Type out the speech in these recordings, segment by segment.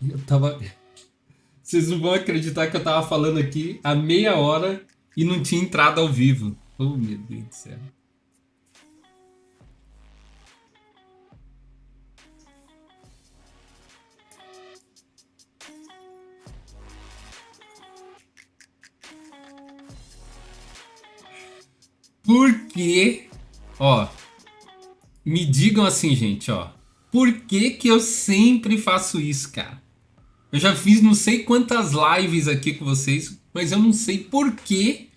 Eu tava. Vocês não vão acreditar que eu tava falando aqui há meia hora e não tinha entrado ao vivo. Oh, meu Deus do céu. Por quê? Ó, me digam assim, gente, ó. Por que que eu sempre faço isso, cara? Eu já fiz não sei quantas lives aqui com vocês, mas eu não sei por que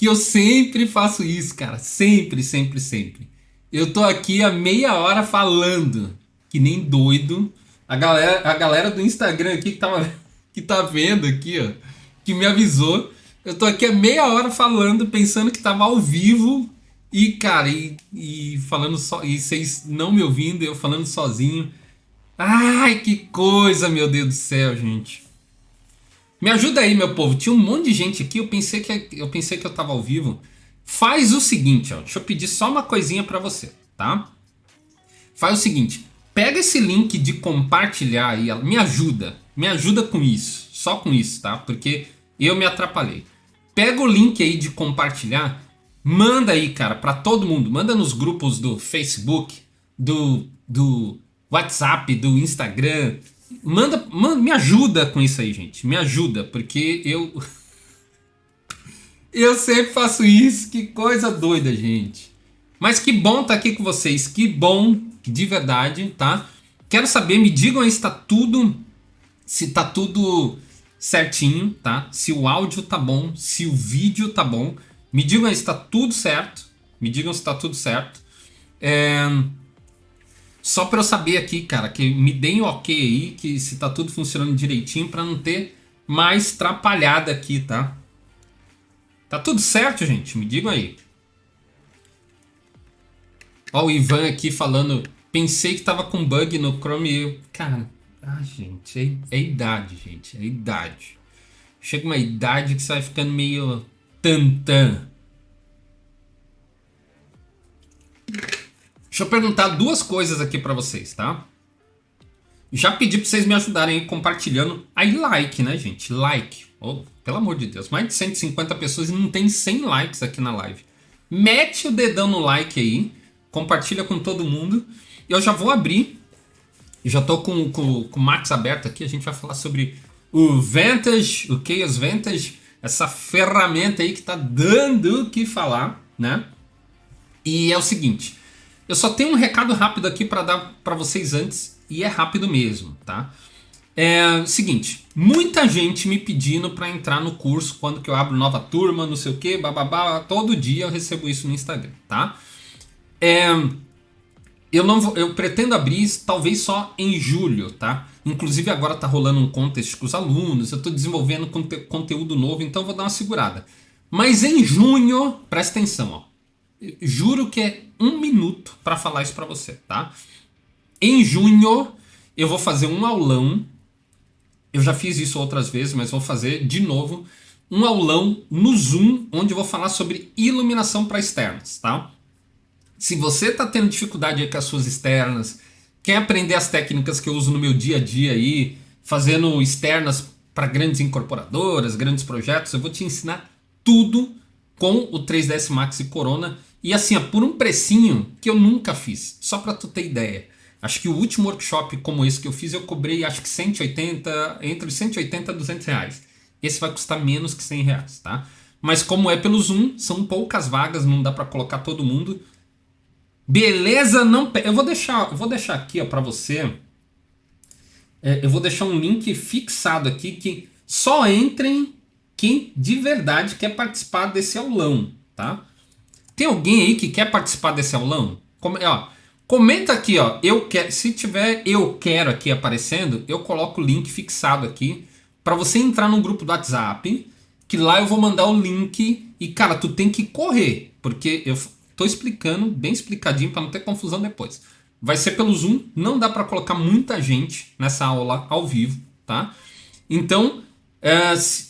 eu sempre faço isso, cara. Sempre, sempre, sempre. Eu tô aqui há meia hora falando, que nem doido. A galera do Instagram aqui que tá vendo aqui, ó, que me avisou. Eu tô aqui há meia hora falando, pensando que tava ao vivo. E, cara, e falando só. E vocês não me ouvindo, eu falando sozinho. Ai, que coisa, meu Deus do céu, gente. Me ajuda aí, meu povo. Tinha um monte de gente aqui. Eu pensei que eu tava ao vivo. Faz o seguinte, ó. Deixa eu pedir só uma coisinha pra você, tá? Faz o seguinte. Pega esse link de compartilhar aí. Me ajuda. Me ajuda com isso. Só com isso, tá? Porque eu me atrapalhei. Pega o link aí de compartilhar. Manda aí, cara, pra todo mundo. Manda nos grupos do Facebook, do WhatsApp, do Instagram. Manda, me ajuda com isso aí, gente. Me ajuda, porque eu sempre faço isso. Que coisa doida, gente. Mas que bom estar aqui com vocês. Que bom, de verdade, tá? Quero saber, me digam aí se tá tudo certinho, tá? Se o áudio tá bom, se o vídeo tá bom. Me digam aí se tá tudo certo. Me digam se tá tudo certo. É, só para eu saber aqui, cara, que me deem o ok aí, que se tá tudo funcionando direitinho para não ter mais trapalhada aqui, tá? Tá tudo certo, gente? Me digam aí. Ó, o Ivan aqui falando. Pensei que tava com bug no Chrome. Cara, gente, é idade, gente. É idade. Chega uma idade que você vai ficando meio tantã. Deixa eu perguntar duas coisas aqui pra vocês, tá? Já pedi pra vocês me ajudarem aí compartilhando. Aí like, né, gente? Like. Oh, pelo amor de Deus. Mais de 150 pessoas e não tem 100 likes aqui na live. Mete o dedão no like aí. Compartilha com todo mundo. Eu já vou abrir. Já tô com o Max aberto aqui. A gente vai falar sobre o Vantage, o Chaos Vantage. Essa ferramenta aí que tá dando o que falar, né? E é o seguinte. Eu só tenho um recado rápido aqui para dar para vocês antes. E é rápido mesmo, tá? É o seguinte. Muita gente me pedindo para entrar no curso quando que eu abro nova turma, não sei o que, bababá. Todo dia eu recebo isso no Instagram, tá? É, eu pretendo abrir talvez só em julho, tá? Inclusive agora tá rolando um contest com os alunos, eu tô desenvolvendo conteúdo novo, então eu vou dar uma segurada. Mas em junho, presta atenção, ó. Juro que é um minuto para falar isso para você, tá? Em junho eu vou fazer um aulão. Eu já fiz isso outras vezes, mas vou fazer de novo um aulão no Zoom, onde eu vou falar sobre iluminação para externas, tá? Se você está tendo dificuldade aí com as suas externas, quer aprender as técnicas que eu uso no meu dia a dia aí, fazendo externas para grandes incorporadoras, grandes projetos, eu vou te ensinar tudo com o 3ds Max e Corona. E assim, ó, por um precinho que eu nunca fiz, só para tu ter ideia. Acho que o último workshop como esse que eu fiz, eu cobrei acho que 180, entre 180 e 200 reais. Esse vai custar menos que 100 reais, tá? Mas como é pelo Zoom, são poucas vagas, não dá para colocar todo mundo. Beleza, não. Eu vou deixar aqui, ó, para você. Eu vou deixar um link fixado aqui que só entrem quem de verdade quer participar desse aulão, tá? Tem alguém aí que quer participar desse aulão? Comenta aqui, ó. Eu quero. Se tiver eu quero aqui aparecendo, eu coloco o link fixado aqui para você entrar no grupo do WhatsApp, que lá eu vou mandar o link e cara, tu tem que correr, porque eu tô explicando bem explicadinho para não ter confusão depois. Vai ser pelo Zoom, não dá para colocar muita gente nessa aula ao vivo, tá? Então,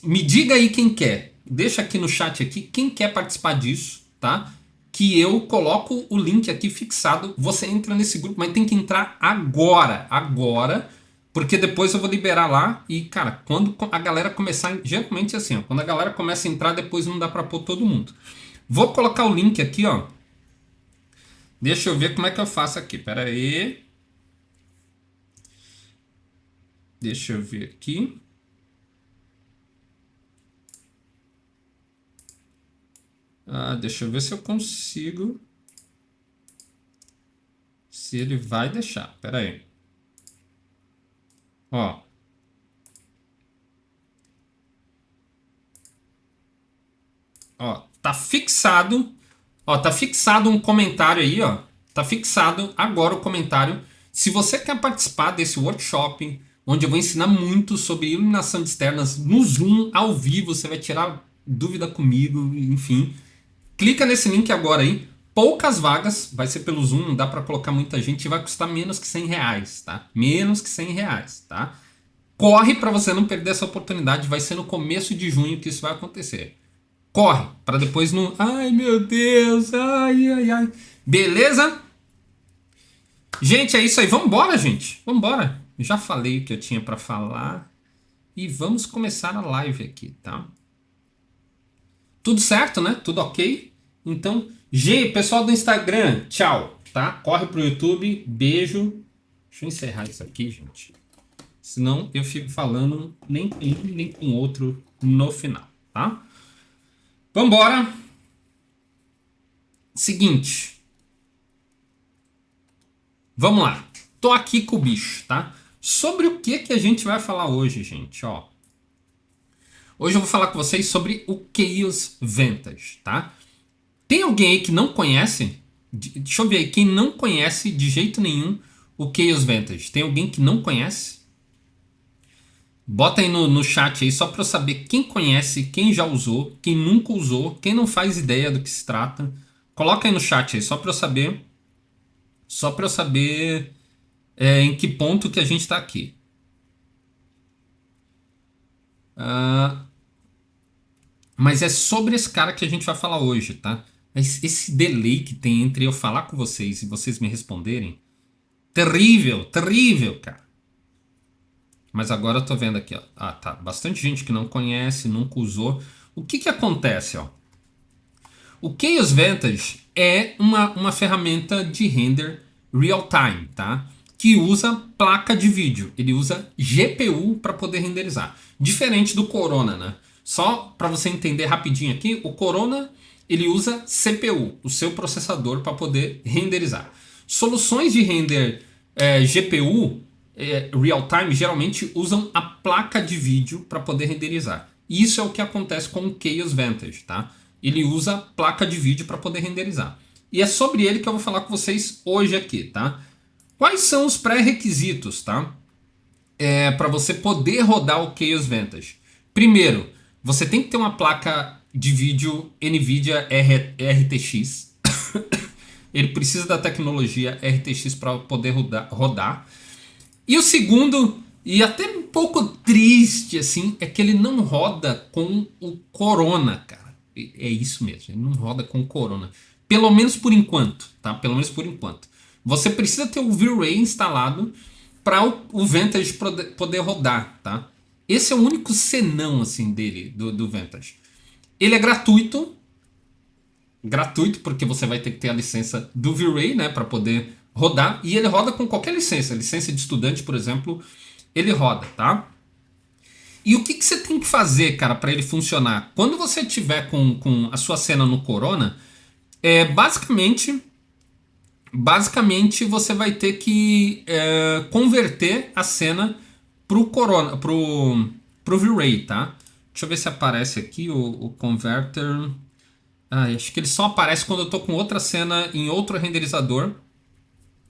me diga aí quem quer. Deixa aqui no chat aqui quem quer participar disso, tá? Que eu coloco o link aqui fixado. Você entra nesse grupo, mas tem que entrar agora. Agora, Porque depois eu vou liberar lá e, cara, quando a galera começar... Geralmente é assim, ó, quando a galera começa a entrar, depois não dá pra pôr todo mundo. Vou colocar o link aqui, ó. Deixa eu ver como é que eu faço aqui. Pera aí. Deixa eu ver aqui. Deixa eu ver se eu consigo. Se ele vai deixar. Pera aí. Ó. Ó, tá fixado. Ó, tá fixado um comentário aí, ó. Tá fixado agora o comentário. Se você quer participar desse workshop, onde eu vou ensinar muito sobre iluminação de externas no Zoom, ao vivo, você vai tirar dúvida comigo, enfim. Clica nesse link agora aí. Poucas vagas, vai ser pelo Zoom, não dá para colocar muita gente, e vai custar menos que R$100, tá? Menos que R$100, tá? Corre para você não perder essa oportunidade, vai ser no começo de junho que isso vai acontecer. Corre, para depois não... Ai, meu Deus, ai. Beleza? Gente, é isso aí. Vambora, gente. Vambora. Já falei o que eu tinha para falar. E vamos começar a live aqui, tá? Tudo certo, né? Tudo ok? Então, pessoal do Instagram, tchau, tá? Corre pro YouTube, beijo. Deixa eu encerrar isso aqui, gente. Senão eu fico falando nem com um, nem com outro no final, tá? Vambora. Seguinte. Vamos lá. Tô aqui com o bicho, tá? Sobre o que a gente vai falar hoje, gente, ó. Hoje eu vou falar com vocês sobre o Chaos Vantage, tá? Tem alguém aí que não conhece? Deixa eu ver aí, quem não conhece de jeito nenhum o Chaos Vantage. Tem alguém que não conhece? Bota aí no chat aí só para eu saber quem conhece, quem já usou, quem nunca usou, quem não faz ideia do que se trata. Coloca aí no chat aí só para eu saber. Só para eu saber em que ponto que a gente está aqui. Mas é sobre esse cara que a gente vai falar hoje, tá? Esse delay que tem entre eu falar com vocês e vocês me responderem, terrível, terrível, cara. Mas agora eu tô vendo aqui, ó. Tá. Bastante gente que não conhece, nunca usou. O que acontece, ó? O Chaos Vantage é uma ferramenta de render real-time, tá? Que usa placa de vídeo. Ele usa GPU para poder renderizar. Diferente do Corona, né? Só para você entender rapidinho aqui, o Corona ele usa CPU, o seu processador, para poder renderizar. Soluções de render GPU real-time geralmente usam a placa de vídeo para poder renderizar. Isso é o que acontece com o Chaos Vantage, tá? Ele usa placa de vídeo para poder renderizar. E é sobre ele que eu vou falar com vocês hoje aqui, tá? Quais são os pré-requisitos, tá? Para você poder rodar o Chaos Vantage. Primeiro, você tem que ter uma placa de vídeo NVIDIA RTX. Ele precisa da tecnologia RTX para poder rodar. E o segundo, e até um pouco triste assim, é que ele não roda com o Corona, cara. É isso mesmo, ele não roda com o Corona. Pelo menos por enquanto, tá? Pelo menos por enquanto. Você precisa ter o V-Ray instalado para o Vantage poder rodar, tá? Esse é o único senão assim dele, do Vantage. Ele é gratuito. Gratuito porque você vai ter que ter a licença do V-Ray, né, para poder rodar. E ele roda com qualquer licença. Licença de estudante, por exemplo, ele roda, tá? E o que você tem que fazer, cara, para ele funcionar? Quando você tiver com a sua cena no Corona, basicamente você vai ter que converter a cena pro Corona, pro V-Ray, tá? Deixa eu ver se aparece aqui o converter. Acho que ele só aparece quando eu tô com outra cena em outro renderizador.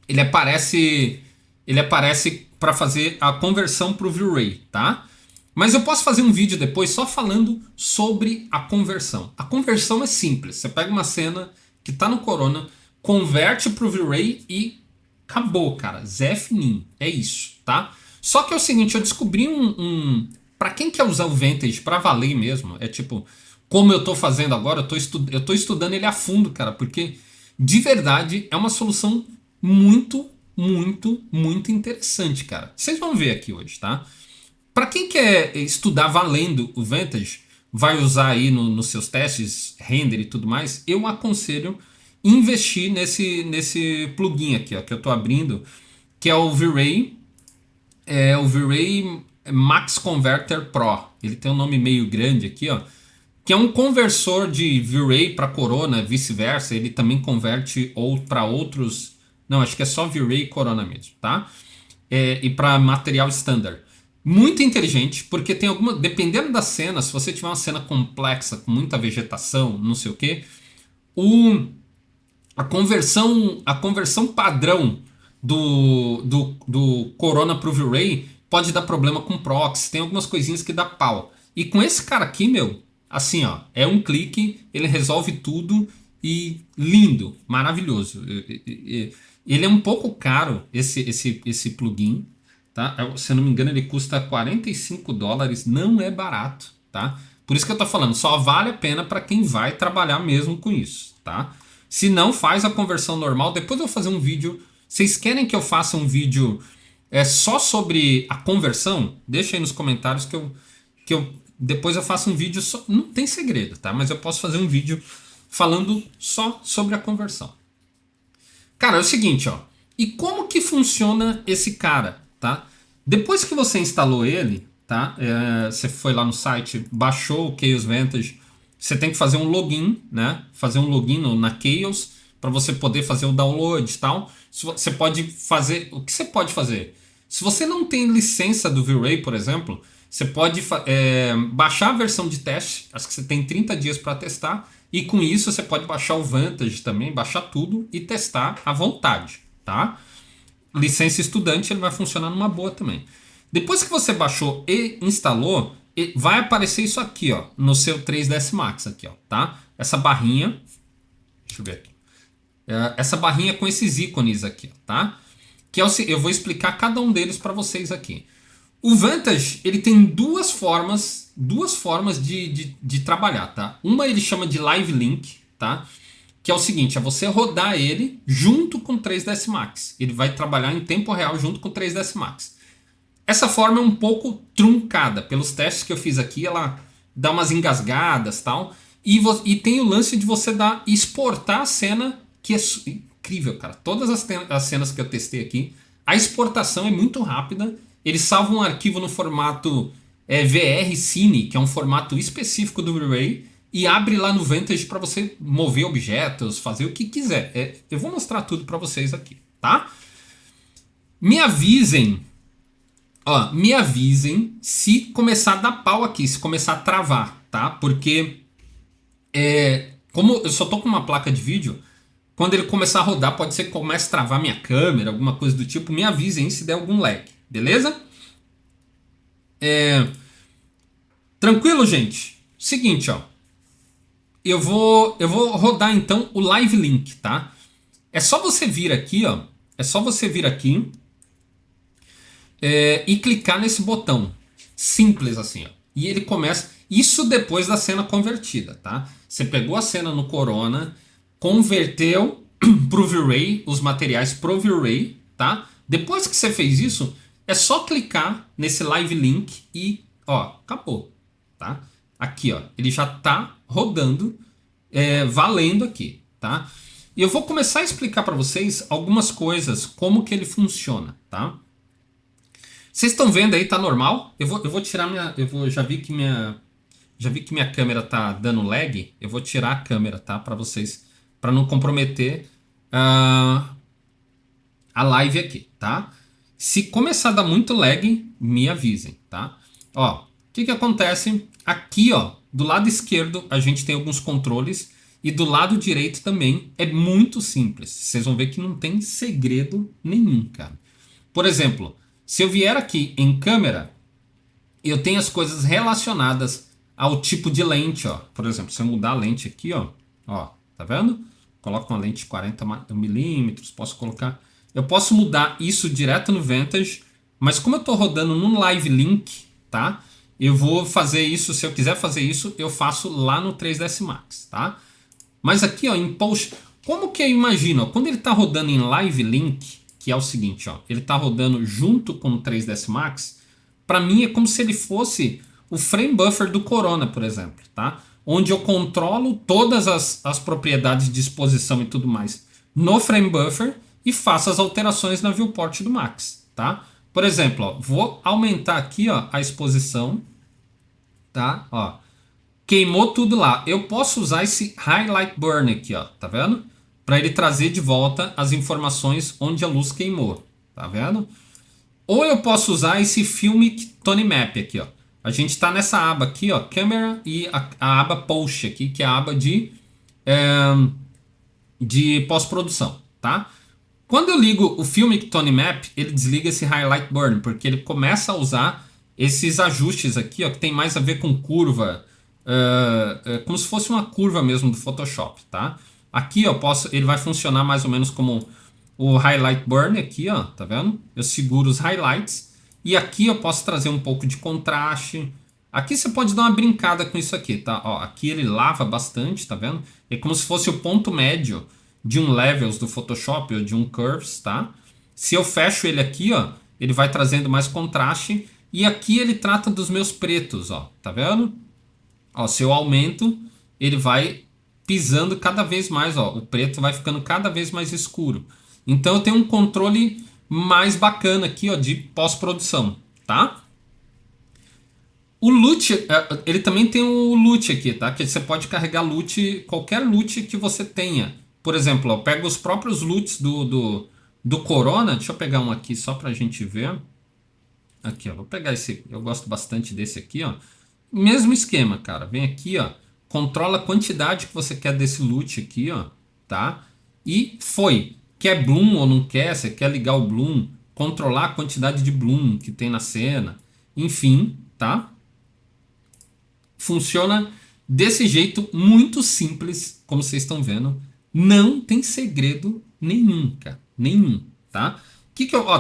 Ele aparece para fazer a conversão pro V-Ray, tá? Mas eu posso fazer um vídeo depois só falando sobre a conversão. A conversão é simples. Você pega uma cena que está no Corona, converte para o V-Ray e acabou, cara. Zé fininho. É isso, tá? Só que é o seguinte, eu descobri para quem quer usar o Vantage para valer mesmo, é tipo, como eu estou fazendo agora, eu tô estudando ele a fundo, cara, porque de verdade é uma solução muito muito, muito interessante, cara. Vocês vão ver aqui hoje, tá? Para quem quer estudar valendo o Vantage, vai usar aí nos seus testes, render e tudo mais, eu aconselho investir nesse plugin aqui, ó, que eu estou abrindo, que é o V-Ray, Max Converter Pro. Ele tem um nome meio grande aqui, ó, que é um conversor de V-Ray para Corona, vice-versa. Ele também converte para outros. Não, acho que é só V-Ray e Corona mesmo, tá? E para material standard. Muito inteligente, porque tem alguma. Dependendo da cena, se você tiver uma cena complexa, com muita vegetação, não sei o que, a conversão padrão do Corona pro V-Ray pode dar problema com proxy. Tem algumas coisinhas que dá pau. E com esse cara aqui, meu, assim, ó, é um clique, ele resolve tudo e lindo, maravilhoso. Ele é um pouco caro, esse plugin, tá? Se eu não me engano, ele custa $45, não é barato, tá? Por isso que eu tô falando, só vale a pena para quem vai trabalhar mesmo com isso, tá? Se não, faz a conversão normal. Depois eu vou fazer um vídeo. Vocês querem que eu faça um vídeo só sobre a conversão? Deixa aí nos comentários que eu depois eu faço um vídeo só. Não tem segredo, tá? Mas eu posso fazer um vídeo falando só sobre a conversão. Cara, é o seguinte, ó. E como que funciona esse cara, tá? Depois que você instalou ele, tá? Você foi lá no site, baixou o Chaos Vantage. Você tem que fazer um login, né? Fazer um login na Chaos para você poder fazer o download e tal. Você pode fazer. O que você pode fazer? Se você não tem licença do V-Ray, por exemplo, você pode baixar a versão de teste. Acho que você tem 30 dias para testar. E com isso você pode baixar o Vantage também, baixar tudo e testar à vontade, tá? Licença estudante, ele vai funcionar numa boa também. Depois que você baixou e instalou, vai aparecer isso aqui, ó, no seu 3ds Max aqui, ó, tá? Essa barrinha, deixa eu ver aqui. Essa barrinha com esses ícones aqui, ó, tá? Que eu vou explicar cada um deles para vocês aqui. O Vantage, ele tem duas formas de trabalhar, tá? Uma ele chama de Live Link, tá? Que é o seguinte, é você rodar ele junto com o 3ds Max. Ele vai trabalhar em tempo real junto com o 3ds Max. Essa forma é um pouco truncada. Pelos testes que eu fiz aqui, ela dá umas engasgadas e tal. E tem o lance de você exportar a cena, que é incrível, cara. Todas as cenas que eu testei aqui, a exportação é muito rápida. Ele salva um arquivo no formato VR Cine, que é um formato específico do V-Ray, e abre lá no Vantage para você mover objetos, fazer o que quiser. Eu vou mostrar tudo para vocês aqui, tá? Me avisem se começar a dar pau aqui, se começar a travar, tá? Porque como eu só tô com uma placa de vídeo, quando ele começar a rodar, pode ser que comece a travar minha câmera, alguma coisa do tipo. Me avisem se der algum lag, beleza? Tranquilo, gente? Seguinte, ó. Eu vou rodar então o Live Link, tá? É só você vir aqui, ó. É só você vir aqui e clicar nesse botão. Simples assim, ó. E ele começa... Isso depois da cena convertida, tá? Você pegou a cena no Corona, converteu pro V-Ray, os materiais pro V-Ray, tá? Depois que você fez isso, é só clicar nesse Live Link e, ó, acabou, tá? Aqui, ó, ele já tá rodando, valendo aqui, tá? E eu vou começar a explicar para vocês algumas coisas, como que ele funciona, tá? Vocês estão vendo aí, tá normal? Eu vou tirar já vi que minha câmera tá dando lag. Eu vou tirar a câmera, tá? Para vocês, para não comprometer a live aqui, tá? Se começar a dar muito lag, me avisem, tá? Ó, o que acontece? Aqui, ó, do lado esquerdo a gente tem alguns controles e do lado direito também é muito simples. Vocês vão ver que não tem segredo nenhum, cara. Por exemplo, se eu vier aqui em câmera, eu tenho as coisas relacionadas ao tipo de lente, ó. Por exemplo, se eu mudar a lente aqui, ó, tá vendo? Coloco uma lente 40mm, posso colocar... Eu posso mudar isso direto no Vantage, mas como eu estou rodando no Live Link, tá? Eu vou fazer isso, se eu quiser fazer isso, eu faço lá no 3ds Max, tá? Mas aqui, ó, em Post, como que eu imagino? Ó, quando ele está rodando em Live Link, que é o seguinte, ó, ele está rodando junto com o 3ds Max. Para mim é como se ele fosse o frame buffer do Corona, por exemplo, tá? Onde eu controlo todas as propriedades de exposição e tudo mais no frame buffer e faço as alterações na viewport do Max, tá? Por exemplo, ó, vou aumentar aqui, ó, a exposição, tá? Ó, queimou tudo lá. Eu posso usar esse highlight burn aqui, ó, tá vendo? Para ele trazer de volta as informações onde a luz queimou, tá vendo? Ou eu posso usar esse Filmic Tone Map aqui, ó. A gente está nessa aba aqui, ó, Camera, e a aba Post aqui, que é a aba de pós-produção, tá? Quando eu ligo o Filmic Tone Map, ele desliga esse Highlight Burn, porque ele começa a usar esses ajustes aqui, ó, que tem mais a ver com curva, como se fosse uma curva mesmo do Photoshop, tá? Aqui eu posso, ele vai funcionar mais ou menos como o Highlight Burn aqui, ó, tá vendo? Eu seguro os highlights e aqui eu posso trazer um pouco de contraste. Aqui você pode dar uma brincada com isso aqui, tá? Ó, aqui ele lava bastante, tá vendo? É como se fosse o ponto médio de um Levels do Photoshop ou de um Curves, tá? Se eu fecho ele aqui, ó, ele vai trazendo mais contraste e aqui ele trata dos meus pretos, ó, tá vendo? Ó, se eu aumento, ele vai pisando cada vez mais, ó, o preto vai ficando cada vez mais escuro. Então eu tenho um controle mais bacana aqui, ó, de pós-produção, tá? O LUT, ele também tem o LUT aqui, tá? Que você pode carregar LUT, qualquer LUT que você tenha. Por exemplo, ó, pega os próprios LUTs do Corona. Deixa eu pegar um aqui só pra gente ver. Aqui, ó, vou pegar esse, eu gosto bastante desse aqui, ó. Mesmo esquema, cara. Vem aqui, ó, controla a quantidade que você quer desse LUT aqui, ó, tá? E foi. Quer bloom ou não quer? Você quer ligar o bloom, controlar a quantidade de bloom que tem na cena. Enfim, tá? Funciona desse jeito muito simples, como vocês estão vendo. Não tem segredo nenhum, cara. Nenhum, tá?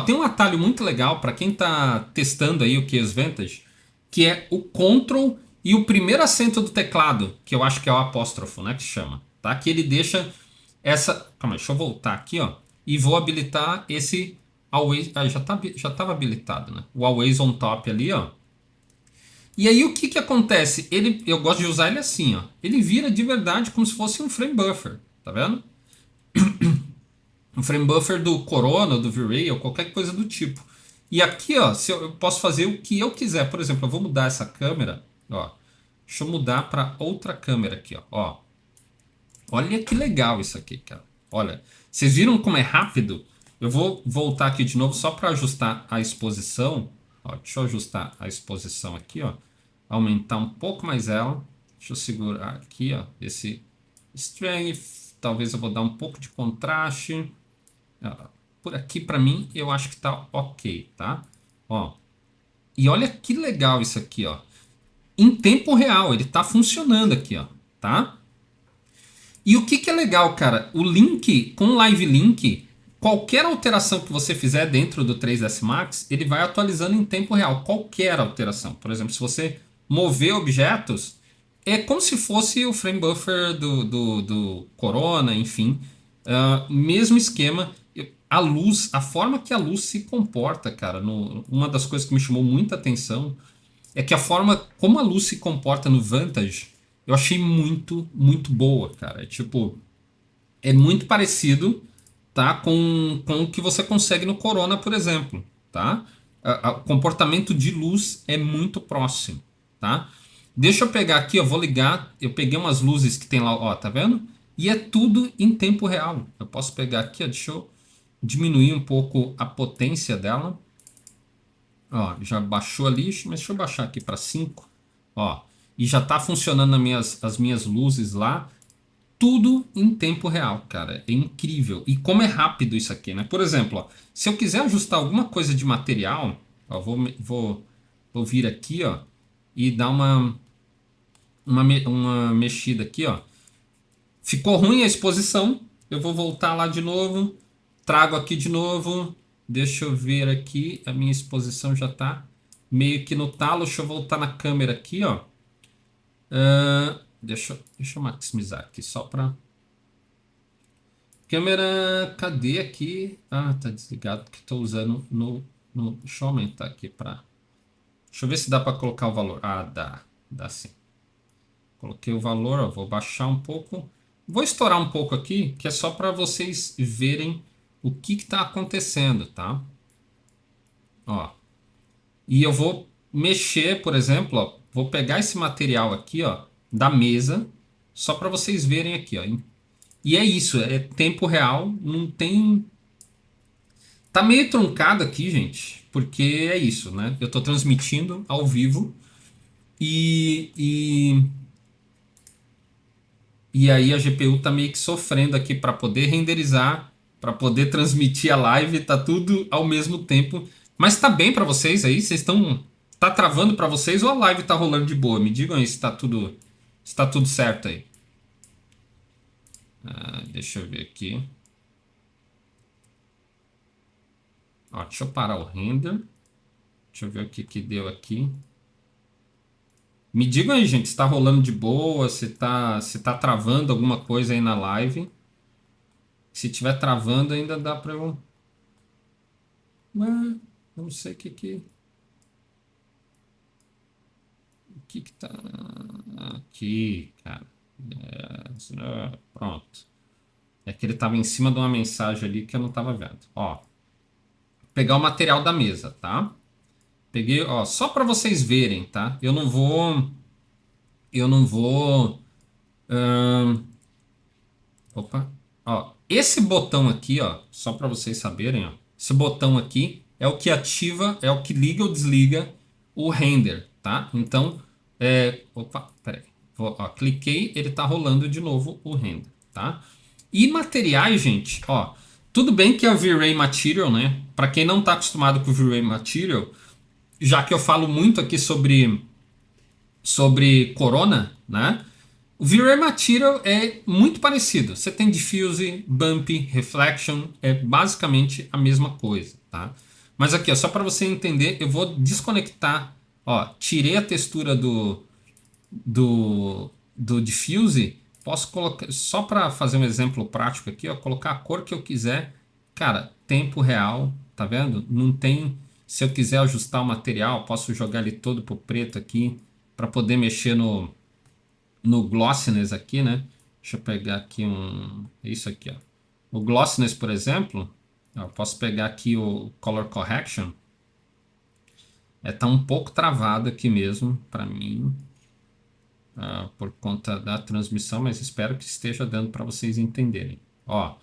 Tem um atalho muito legal para quem tá testando aí o Keras Vantage, que é o Ctrl e o primeiro acento do teclado, que eu acho que é o apóstrofo, né, que chama, tá? Que ele deixa essa... Calma aí, deixa eu voltar aqui, ó. E vou habilitar esse Always... já estava habilitado, né? O Always on Top ali, ó. E aí o que acontece? Eu gosto de usar ele assim, ó. Ele vira de verdade como se fosse um frame buffer, tá vendo? Um frame buffer do Corona, do V-Ray ou qualquer coisa do tipo. E aqui, ó, eu posso fazer o que eu quiser. Por exemplo, eu vou mudar essa câmera, ó. Deixa eu mudar para outra câmera aqui, ó. Olha que legal isso aqui, cara. Olha, vocês viram como é rápido? Eu vou voltar aqui de novo só para ajustar a exposição. Ó, deixa eu ajustar a exposição aqui, ó. Aumentar um pouco mais ela. Deixa eu segurar aqui, ó. Esse strength. Talvez eu vou dar um pouco de contraste. Por aqui, para mim, eu acho que tá ok, tá? Ó. E olha que legal isso aqui, ó. Em tempo real, ele tá funcionando aqui, ó. Tá? E o que é legal, cara? O link, com o Live Link, qualquer alteração que você fizer dentro do 3ds Max, ele vai atualizando em tempo real. Qualquer alteração. Por exemplo, se você mover objetos, é como se fosse o frame buffer do Corona, enfim. Mesmo esquema. A luz, a forma que a luz se comporta, cara. Uma das coisas que me chamou muita atenção é que a forma como a luz se comporta no Vantage, eu achei muito, muito boa, cara. Tipo, é muito parecido, tá, com o que você consegue no Corona, por exemplo, tá? O comportamento de luz é muito próximo, tá? Deixa eu pegar aqui, eu vou ligar, eu peguei umas luzes que tem lá, ó, tá vendo? E é tudo em tempo real. Eu posso pegar aqui, ó, deixa eu diminuir um pouco a potência dela. Ó, já baixou ali, mas deixa eu baixar aqui para 5. Ó, e já tá funcionando as minhas luzes lá. Tudo em tempo real, cara. É incrível. E como é rápido isso aqui, né? Por exemplo, ó, se eu quiser ajustar alguma coisa de material, ó, vou vir aqui, ó, e dar uma mexida aqui, ó. Ficou ruim a exposição. Eu vou voltar lá de novo. Trago aqui de novo. Deixa eu ver aqui. A minha exposição já tá meio que no talo. Deixa eu voltar na câmera aqui, ó. Deixa eu maximizar aqui só para... Câmera, cadê aqui? Ah, tá desligado porque estou usando no. Deixa eu aumentar aqui para. Deixa eu ver se dá para colocar o valor. Ah, dá sim. Coloquei o valor, ó, vou baixar um pouco. Vou estourar um pouco aqui, que é só para vocês verem o que está acontecendo, tá? Ó. E eu vou mexer, por exemplo, ó, vou pegar esse material aqui, ó, da mesa, só para vocês verem aqui, ó. E é isso, é tempo real, não tem. Tá meio truncado aqui, gente, porque é isso, né? Eu tô transmitindo ao vivo e, e aí a GPU tá meio que sofrendo aqui para poder renderizar, para poder transmitir a live, tá tudo ao mesmo tempo. Mas tá bem para vocês aí? Vocês estão tá travando para vocês ou a live tá rolando de boa? Me digam aí se tá tudo certo aí. Deixa eu ver aqui. Ó, deixa eu parar o render. Deixa eu ver o que que deu aqui. Me digam aí, gente, se tá rolando de boa, se tá travando alguma coisa aí na live. Se tiver travando, ainda dá pra eu. Ué, eu não sei o que tá aqui, cara. Pronto. É que ele tava em cima de uma mensagem ali que eu não tava vendo. Ó, pegar o material da mesa, tá? Peguei, ó, só para vocês verem, tá? Eu não vou. ahn, Opa. Ó, esse botão aqui, ó, só para vocês saberem, ó, esse botão aqui é o que ativa, é o que liga ou desliga o render, tá? Então, opa, peraí. Ó, cliquei, ele tá rolando de novo o render, tá? E materiais, gente, ó, tudo bem que é o V-Ray Material, né? Para quem não tá acostumado com o V-Ray Material, já que eu falo muito aqui sobre Corona, né? O V-Ray Material é muito parecido. Você tem diffuse, bump, reflection, é basicamente a mesma coisa, tá? Mas aqui, ó, só para você entender, eu vou desconectar, ó, tirei a textura do diffuse, posso colocar, só para fazer um exemplo prático aqui, ó, colocar a cor que eu quiser, cara, tempo real, tá vendo? Não tem, se eu quiser ajustar o material, posso jogar ele todo pro preto aqui, para poder mexer no glossiness aqui, né? Deixa eu pegar aqui é isso aqui, ó. O glossiness, por exemplo, eu posso pegar aqui o color correction. Tá um pouco travado aqui mesmo para mim, por conta da transmissão, mas espero que esteja dando para vocês entenderem. Ó,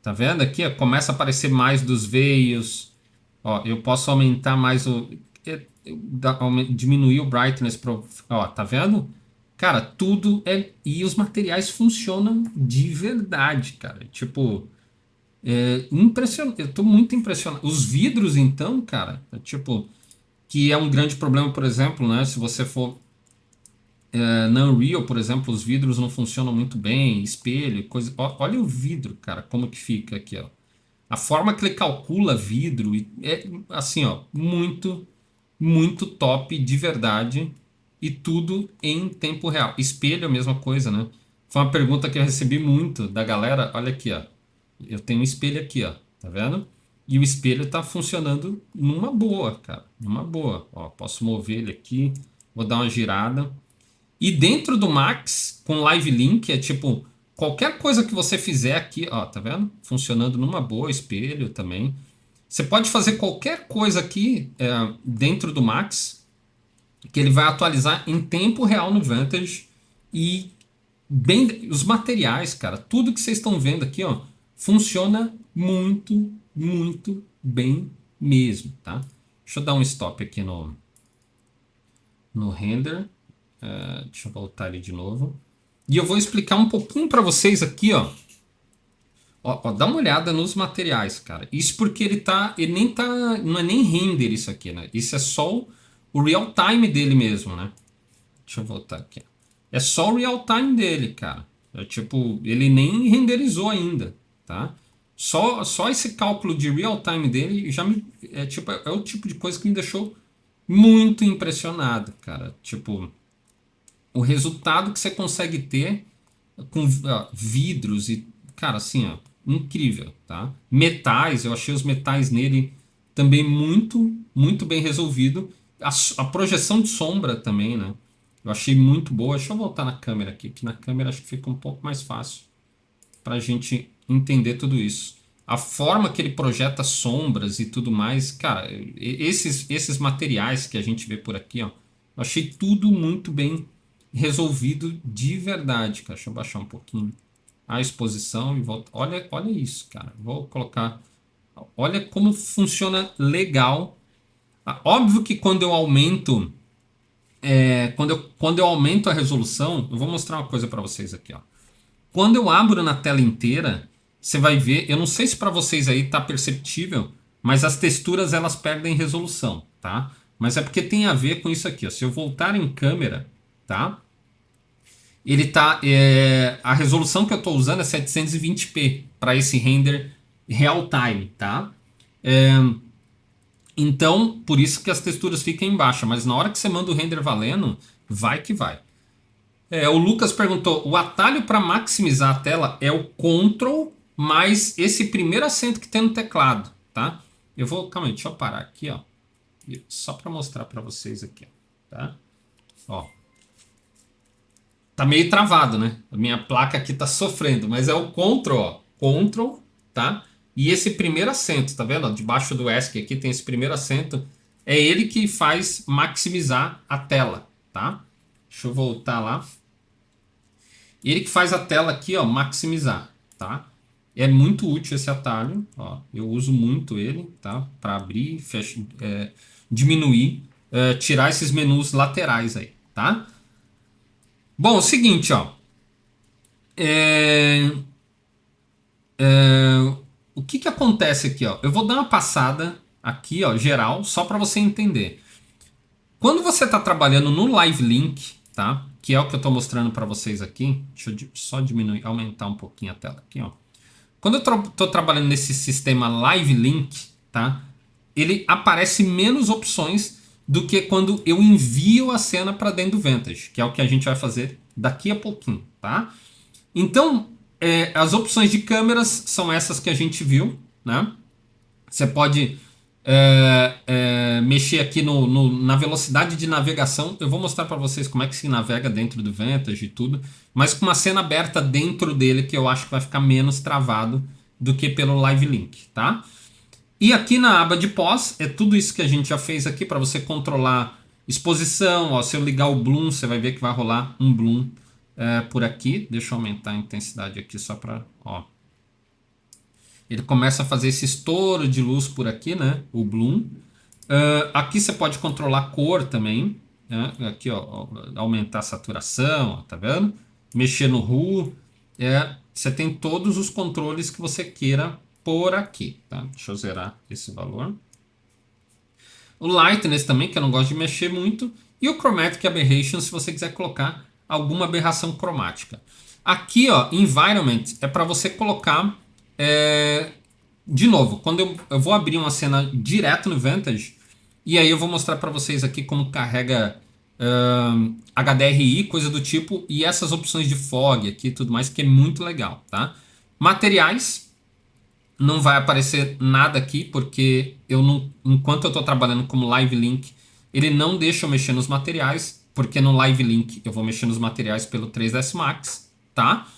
tá vendo aqui? Ó, começa a aparecer mais dos veios. Ó, eu posso aumentar mais diminuir o brightness pro, ó, tá vendo? Cara, tudo e os materiais funcionam de verdade, cara. Tipo, impressionante. Eu tô muito impressionado. Os vidros, então, cara, tipo, que é um grande problema, por exemplo, né? Se você for na Unreal, por exemplo, os vidros não funcionam muito bem, espelho, coisa. Olha o vidro, cara, como que fica aqui, ó. A forma que ele calcula vidro é assim, ó, muito, muito top de verdade e tudo em tempo real. Espelho é a mesma coisa, né? Foi uma pergunta que eu recebi muito da galera. Olha aqui, ó. Eu tenho um espelho aqui, ó. Tá vendo? E o espelho tá funcionando numa boa, cara. Numa boa. Ó, posso mover ele aqui. Vou dar uma girada. E dentro do Max, com Live Link, é tipo, qualquer coisa que você fizer aqui, ó, tá vendo? Funcionando numa boa, espelho também. Você pode fazer qualquer coisa aqui dentro do Max, que ele vai atualizar em tempo real no Vantage. E bem, os materiais, cara, tudo que vocês estão vendo aqui, ó, funciona muito, muito bem mesmo, tá? Deixa eu dar um stop aqui no render. Deixa eu voltar ali de novo. E eu vou explicar um pouquinho para vocês aqui, ó. Ó, dá uma olhada nos materiais, cara. Isso porque ele nem tá, não é nem render isso aqui, né? Isso é só o real time dele mesmo, né? Deixa eu voltar aqui. É só o real time dele, cara. É tipo, ele nem renderizou ainda, tá? Só esse cálculo de real time dele já é o tipo de coisa que me deixou muito impressionado, cara. Tipo, o resultado que você consegue ter com vidros e, cara, assim, ó. incrível, tá? Metais, eu achei os metais nele também muito, muito bem resolvido. A projeção de sombra também, né? Eu achei muito boa. Deixa eu voltar na câmera aqui, que na câmera acho que fica um pouco mais fácil para a gente entender tudo isso. A forma que ele projeta sombras e tudo mais, cara, esses materiais que a gente vê por aqui, ó, eu achei tudo muito bem resolvido de verdade, cara. Deixa eu baixar um pouquinho a exposição e volta. Olha isso, cara. Vou colocar. Olha como funciona legal. Óbvio que quando eu aumento, quando eu aumento a resolução, eu vou mostrar uma coisa para vocês aqui, ó. Quando eu abro na tela inteira, você vai ver, eu não sei se para vocês aí tá perceptível, mas as texturas elas perdem resolução, tá? Mas é porque tem a ver com isso aqui, ó. Se eu voltar em câmera, tá? Ele tá, a resolução que eu estou usando é 720p para esse render real time, tá? É, então, por isso que as texturas ficam em baixa, mas na hora que você manda o render valendo, vai que vai. O Lucas perguntou: o atalho para maximizar a tela é o Ctrl mais esse primeiro acento que tem no teclado, tá? Eu vou, calma aí, deixa eu parar aqui, ó, só para mostrar para vocês aqui, tá? Ó, tá meio travado, né? A minha placa aqui tá sofrendo, mas é o Ctrl, ó, Ctrl, tá? E esse primeiro acento, tá vendo? Debaixo do ESC aqui tem esse primeiro acento, é ele que faz maximizar a tela, tá? Deixa eu voltar lá. Ele que faz a tela aqui, ó, maximizar, tá? É muito útil esse atalho, ó. Eu uso muito ele, tá? Para abrir, diminuir, tirar esses menus laterais aí, tá? Bom, é o seguinte, ó. É, o que que acontece aqui, ó? Eu vou dar uma passada aqui, ó, geral, só para você entender. Quando você está trabalhando no Live Link, tá? Que é o que eu estou mostrando para vocês aqui. Deixa eu só diminuir, aumentar um pouquinho a tela aqui, ó. Quando eu estou trabalhando nesse sistema Live Link, tá? Ele aparece menos opções do que quando eu envio a cena para dentro do Vantage, que é o que a gente vai fazer daqui a pouquinho, tá? Então, as opções de câmeras são essas que a gente viu, né? Você pode mexer aqui na velocidade de navegação. Eu vou mostrar para vocês como é que se navega dentro do Vantage e tudo, mas com uma cena aberta dentro dele que eu acho que vai ficar menos travado do que pelo Live Link, tá? E aqui na aba de pós, é tudo isso que a gente já fez aqui para você controlar exposição. Ó, se eu ligar o Bloom, você vai ver que vai rolar um Bloom por aqui. Deixa eu aumentar a intensidade aqui só para... Ele começa a fazer esse estouro de luz por aqui, né? O Bloom. Aqui você pode controlar a cor também. Né? Aqui, ó, aumentar a saturação, ó, tá vendo? Mexer no RGB. Você tem todos os controles que você queira por aqui, tá? Deixa eu zerar esse valor. O Lightness também, que eu não gosto de mexer muito. E o Chromatic Aberration, se você quiser colocar alguma aberração cromática. Aqui, ó, Environment, é para você colocar... de novo, quando eu vou abrir uma cena direto no Vantage, e aí eu vou mostrar para vocês aqui como carrega HDRI, coisa do tipo, e essas opções de fog aqui e tudo mais, que é muito legal, tá? Materiais, não vai aparecer nada aqui, porque enquanto eu estou trabalhando como Live Link, ele não deixa eu mexer nos materiais, porque no Live Link eu vou mexer nos materiais pelo 3ds Max, tá?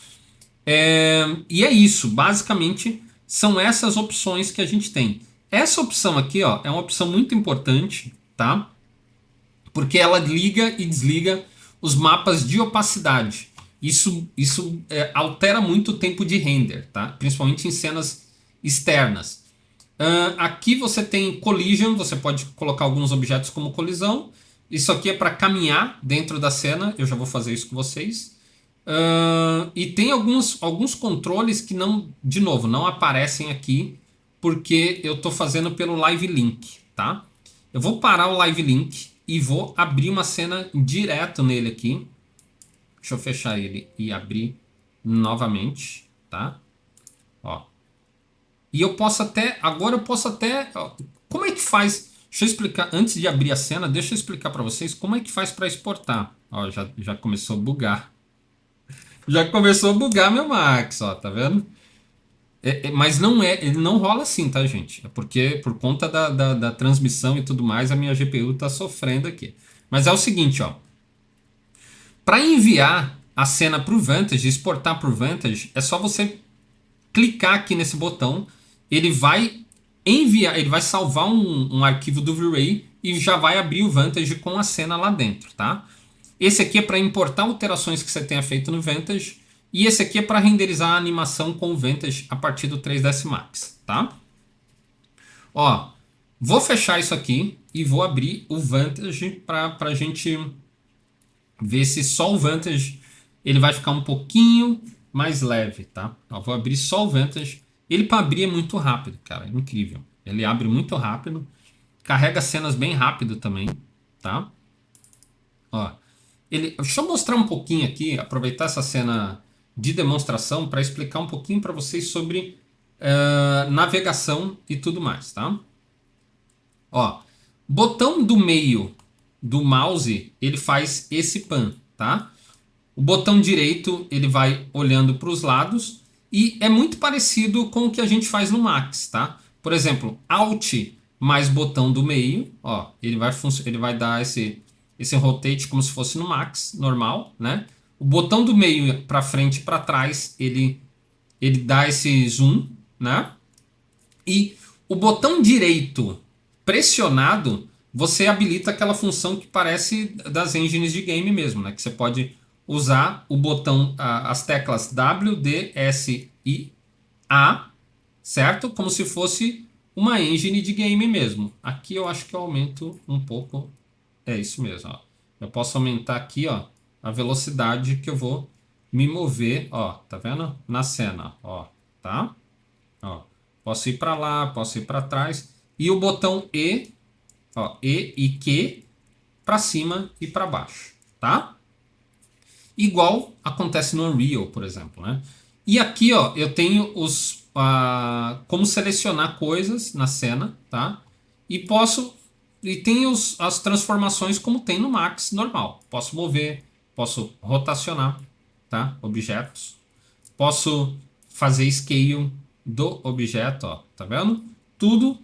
E é isso, basicamente são essas opções que a gente tem. Essa opção aqui, ó, é uma opção muito importante, tá? Porque ela liga e desliga os mapas de opacidade. Isso altera muito o tempo de render, tá? Principalmente em cenas externas. Aqui você tem collision, você pode colocar alguns objetos como colisão. Isso aqui é para caminhar dentro da cena, eu já vou fazer isso com vocês. E tem alguns controles que não, de novo, não aparecem aqui porque eu estou fazendo pelo Live Link, tá? Eu vou parar o Live Link e vou abrir uma cena direto nele aqui. Deixa eu fechar ele e abrir novamente, tá? Ó. E eu posso até, agora eu posso até, ó, como é que faz? Deixa eu explicar, antes de abrir a cena, deixa eu explicar para vocês como é que faz para exportar. Ó, já começou a bugar. Já começou a bugar meu Max, ó, tá vendo? Mas não ele não rola assim, tá, gente? É porque por conta da transmissão e tudo mais, a minha GPU tá sofrendo aqui. Mas é o seguinte, ó. Para enviar a cena para o Vantage, exportar para o Vantage, é só você clicar aqui nesse botão. Ele vai enviar, ele vai salvar um arquivo do V-Ray e já vai abrir o Vantage com a cena lá dentro, tá? Esse aqui é para importar alterações que você tenha feito no Vantage. E esse aqui é para renderizar a animação com o Vantage a partir do 3ds Max, tá? Ó, vou fechar isso aqui e vou abrir o Vantage para a gente ver se só o Vantage ele vai ficar um pouquinho mais leve, tá? Ó, vou abrir só o Vantage. Ele para abrir é muito rápido, cara, é incrível. Ele abre muito rápido, carrega cenas bem rápido também, tá? Ó, deixa eu mostrar um pouquinho aqui, aproveitar essa cena de demonstração para explicar um pouquinho para vocês sobre navegação e tudo mais, tá? Ó, botão do meio do mouse ele faz esse pan, tá? O botão direito ele vai olhando para os lados e é muito parecido com o que a gente faz no Max, tá? Por exemplo, Alt mais botão do meio, ó, ele vai dar esse rotate como se fosse no Max normal, né? O botão do meio para frente e para trás ele dá esse zoom, né? E o botão direito pressionado, você habilita aquela função que parece das engines de game mesmo, né? Que você pode usar o botão, as teclas W, D, S e A, certo? Como se fosse uma engine de game mesmo. Aqui eu acho que eu aumento um pouco. É isso mesmo, ó. Eu posso aumentar aqui, ó, a velocidade que eu vou me mover, ó, tá vendo? Na cena, ó, tá? Ó, posso ir para lá, posso ir para trás. E o botão E, ó, E e Q para cima e para baixo, tá? Igual acontece no Unreal, por exemplo, né? E aqui, ó, eu tenho como selecionar coisas na cena, tá? E tem as transformações como tem no Max normal. Posso mover, posso rotacionar, tá? Objetos. Posso fazer scale do objeto, ó, tá vendo? Tudo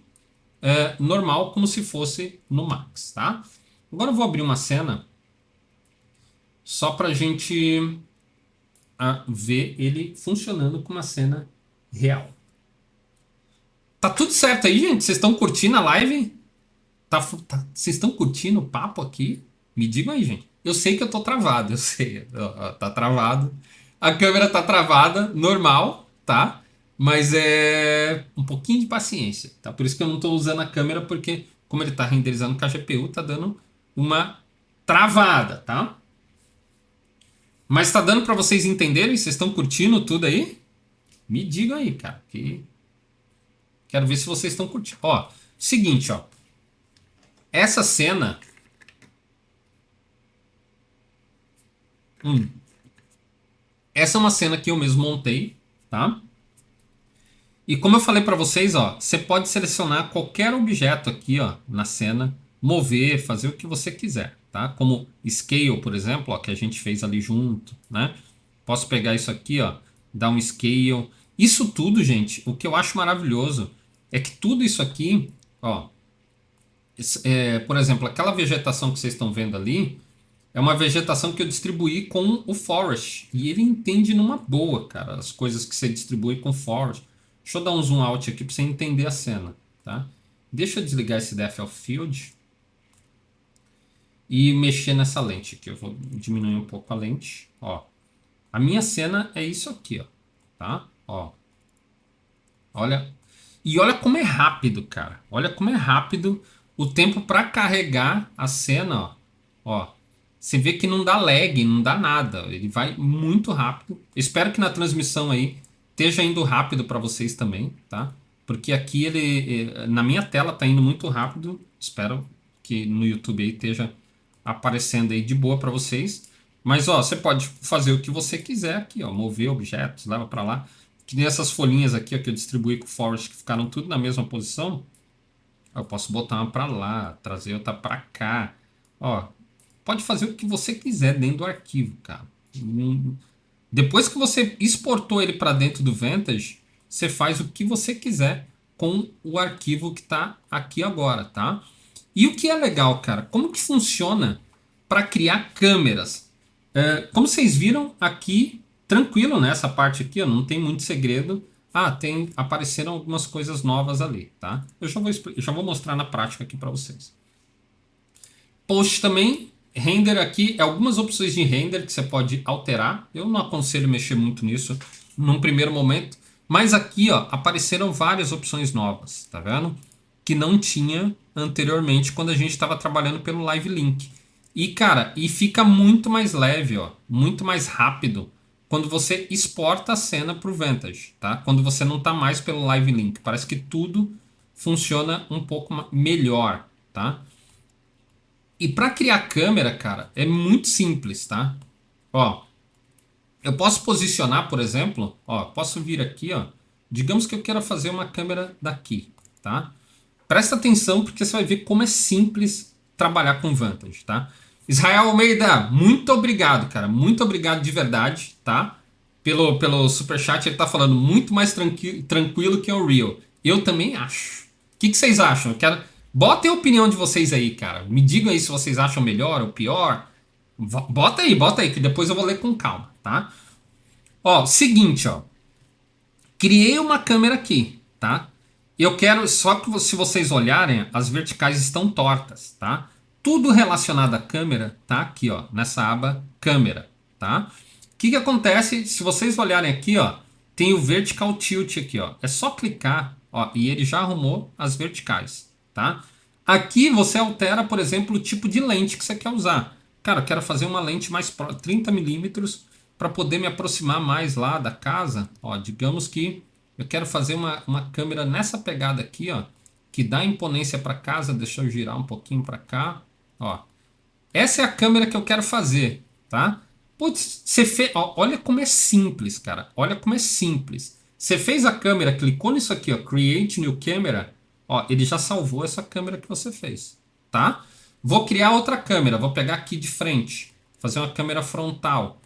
normal como se fosse no Max, tá? Agora eu vou abrir uma cena só para a gente ver ele funcionando com uma cena real. Tá tudo certo aí, gente? Vocês estão curtindo a live? Vocês estão curtindo o papo aqui? Me digam aí, gente. Eu sei que eu tô travado, eu sei. Tá travado. A câmera tá travada, normal, tá? Mas é um pouquinho de paciência, tá? Por isso que eu não tô usando a câmera, porque como ele tá renderizando com a GPU, tá dando uma travada, tá? Mas tá dando para vocês entenderem? Vocês estão curtindo tudo aí? Me digam aí, cara. Quero ver se vocês estão curtindo. Ó, seguinte, ó. Essa cena... Essa é uma cena que eu mesmo montei, tá? E como eu falei para vocês, ó, você pode selecionar qualquer objeto aqui, ó, na cena, mover, fazer o que você quiser, tá? Como scale, por exemplo, ó, que a gente fez ali junto, né? Posso pegar isso aqui, ó, dar um scale. Isso tudo, gente, o que eu acho maravilhoso é que tudo isso aqui, ó, por exemplo, aquela vegetação que vocês estão vendo ali, é uma vegetação que eu distribuí com o Forest. E ele entende numa boa, cara, as coisas que você distribui com o Forest. Deixa eu dar um zoom out aqui para você entender a cena, tá? Deixa eu desligar esse Depth of Field e mexer nessa lente aqui. Eu vou diminuir um pouco a lente, ó. A minha cena é isso aqui, ó, tá? Ó. Olha. E olha como é rápido, cara. Olha como é rápido o tempo para carregar a cena, ó. Ó. Você vê que não dá lag, não dá nada. Ele vai muito rápido. Espero que na transmissão aí esteja indo rápido para vocês também, tá? Porque aqui na minha tela tá indo muito rápido. Espero que no YouTube aí esteja aparecendo aí de boa para vocês. Mas ó, você pode fazer o que você quiser aqui, ó, mover objetos, leva para lá. Que nem essas folhinhas aqui, ó, que eu distribuí com o Forest, que ficaram tudo na mesma posição. Eu posso botar uma para lá, trazer outra para cá. Ó, pode fazer o que você quiser dentro do arquivo, cara. Depois que você exportou ele para dentro do Vantage, você faz o que você quiser com o arquivo que está aqui agora, tá? E o que é legal, cara, como que funciona para criar câmeras? Como vocês viram aqui, tranquilo nessa parte aqui, ó, não tem muito segredo. Apareceram algumas coisas novas ali, tá? Eu já vou mostrar na prática aqui para vocês. Post também, render aqui, algumas opções de render que você pode alterar. Eu não aconselho mexer muito nisso num primeiro momento. Mas aqui, ó, apareceram várias opções novas, tá vendo? Que não tinha anteriormente quando a gente estava trabalhando pelo Live Link. E, cara, fica muito mais leve, ó, muito mais rápido quando você exporta a cena para o Vantage, tá? Quando você não está mais pelo Live Link. Parece que tudo funciona um pouco melhor, tá? E para criar câmera, cara, é muito simples, tá? Ó, eu posso posicionar, por exemplo, ó, posso vir aqui, ó. Digamos que eu quero fazer uma câmera daqui, tá? Presta atenção porque você vai ver como é simples trabalhar com Vantage, tá? Israel Almeida, muito obrigado, cara. Muito obrigado de verdade, tá? Pelo superchat, ele tá falando muito mais tranquilo que o Real. Eu também acho. O que vocês acham? Botem a opinião de vocês aí, cara. Me digam aí se vocês acham melhor ou pior. Bota aí, que depois eu vou ler com calma, tá? Ó, seguinte, ó. Criei uma câmera aqui, tá? Eu quero, só que se vocês olharem, as verticais estão tortas, tá? Tudo relacionado à câmera tá aqui, ó, nessa aba câmera, tá? O que acontece se vocês olharem aqui, ó, tem o vertical tilt aqui, ó. É só clicar, ó, e ele já arrumou as verticais, tá? Aqui você altera, por exemplo, o tipo de lente que você quer usar. Cara, eu quero fazer uma lente mais 30 milímetros para poder me aproximar mais lá da casa. Ó, digamos que eu quero fazer uma câmera nessa pegada aqui, ó, que dá imponência para casa. Deixa eu girar um pouquinho para cá, ó. Essa é a câmera que eu quero fazer, tá? Putz, você fez, ó, olha como é simples, cara. Olha como é simples. Você fez a câmera, clicou nisso aqui, ó, Create New Camera, ó, ele já salvou essa câmera que você fez, tá? Vou criar outra câmera, vou pegar aqui de frente, fazer uma câmera frontal.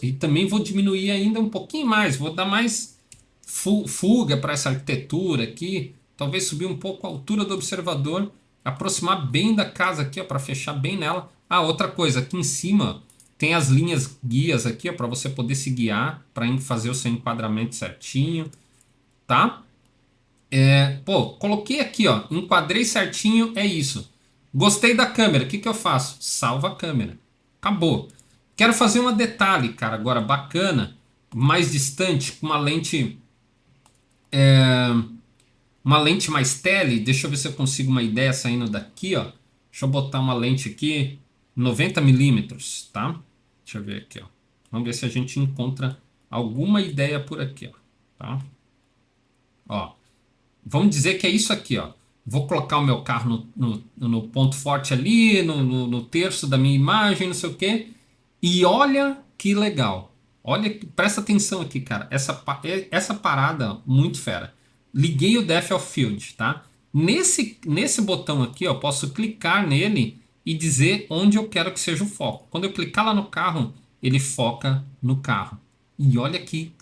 E também vou diminuir ainda um pouquinho mais, vou dar mais fuga para essa arquitetura aqui, talvez subir um pouco a altura do observador, aproximar bem da casa aqui, para fechar bem nela. Ah, outra coisa, aqui em cima tem as linhas guias aqui, para você poder se guiar, para fazer o seu enquadramento certinho, tá? Pô, coloquei aqui, ó, enquadrei certinho, é isso. Gostei da câmera, o que eu faço? Salva a câmera. Acabou. Quero fazer uma detalhe, cara, agora bacana, mais distante, com uma lente mais tele. Deixa eu ver se eu consigo uma ideia saindo daqui, ó. Deixa eu botar uma lente aqui, 90 milímetros, tá? Deixa eu ver aqui, ó. Vamos ver se a gente encontra alguma ideia por aqui, ó. Tá? Ó. Vamos dizer que é isso aqui, ó. Vou colocar o meu carro no ponto forte ali, no terço da minha imagem, não sei o quê. E olha que legal. Olha, presta atenção aqui, cara. Essa parada muito fera. Liguei o Depth of Field, tá? Nesse botão aqui, ó, eu posso clicar nele e dizer onde eu quero que seja o foco. Quando eu clicar lá no carro, ele foca no carro. E olha que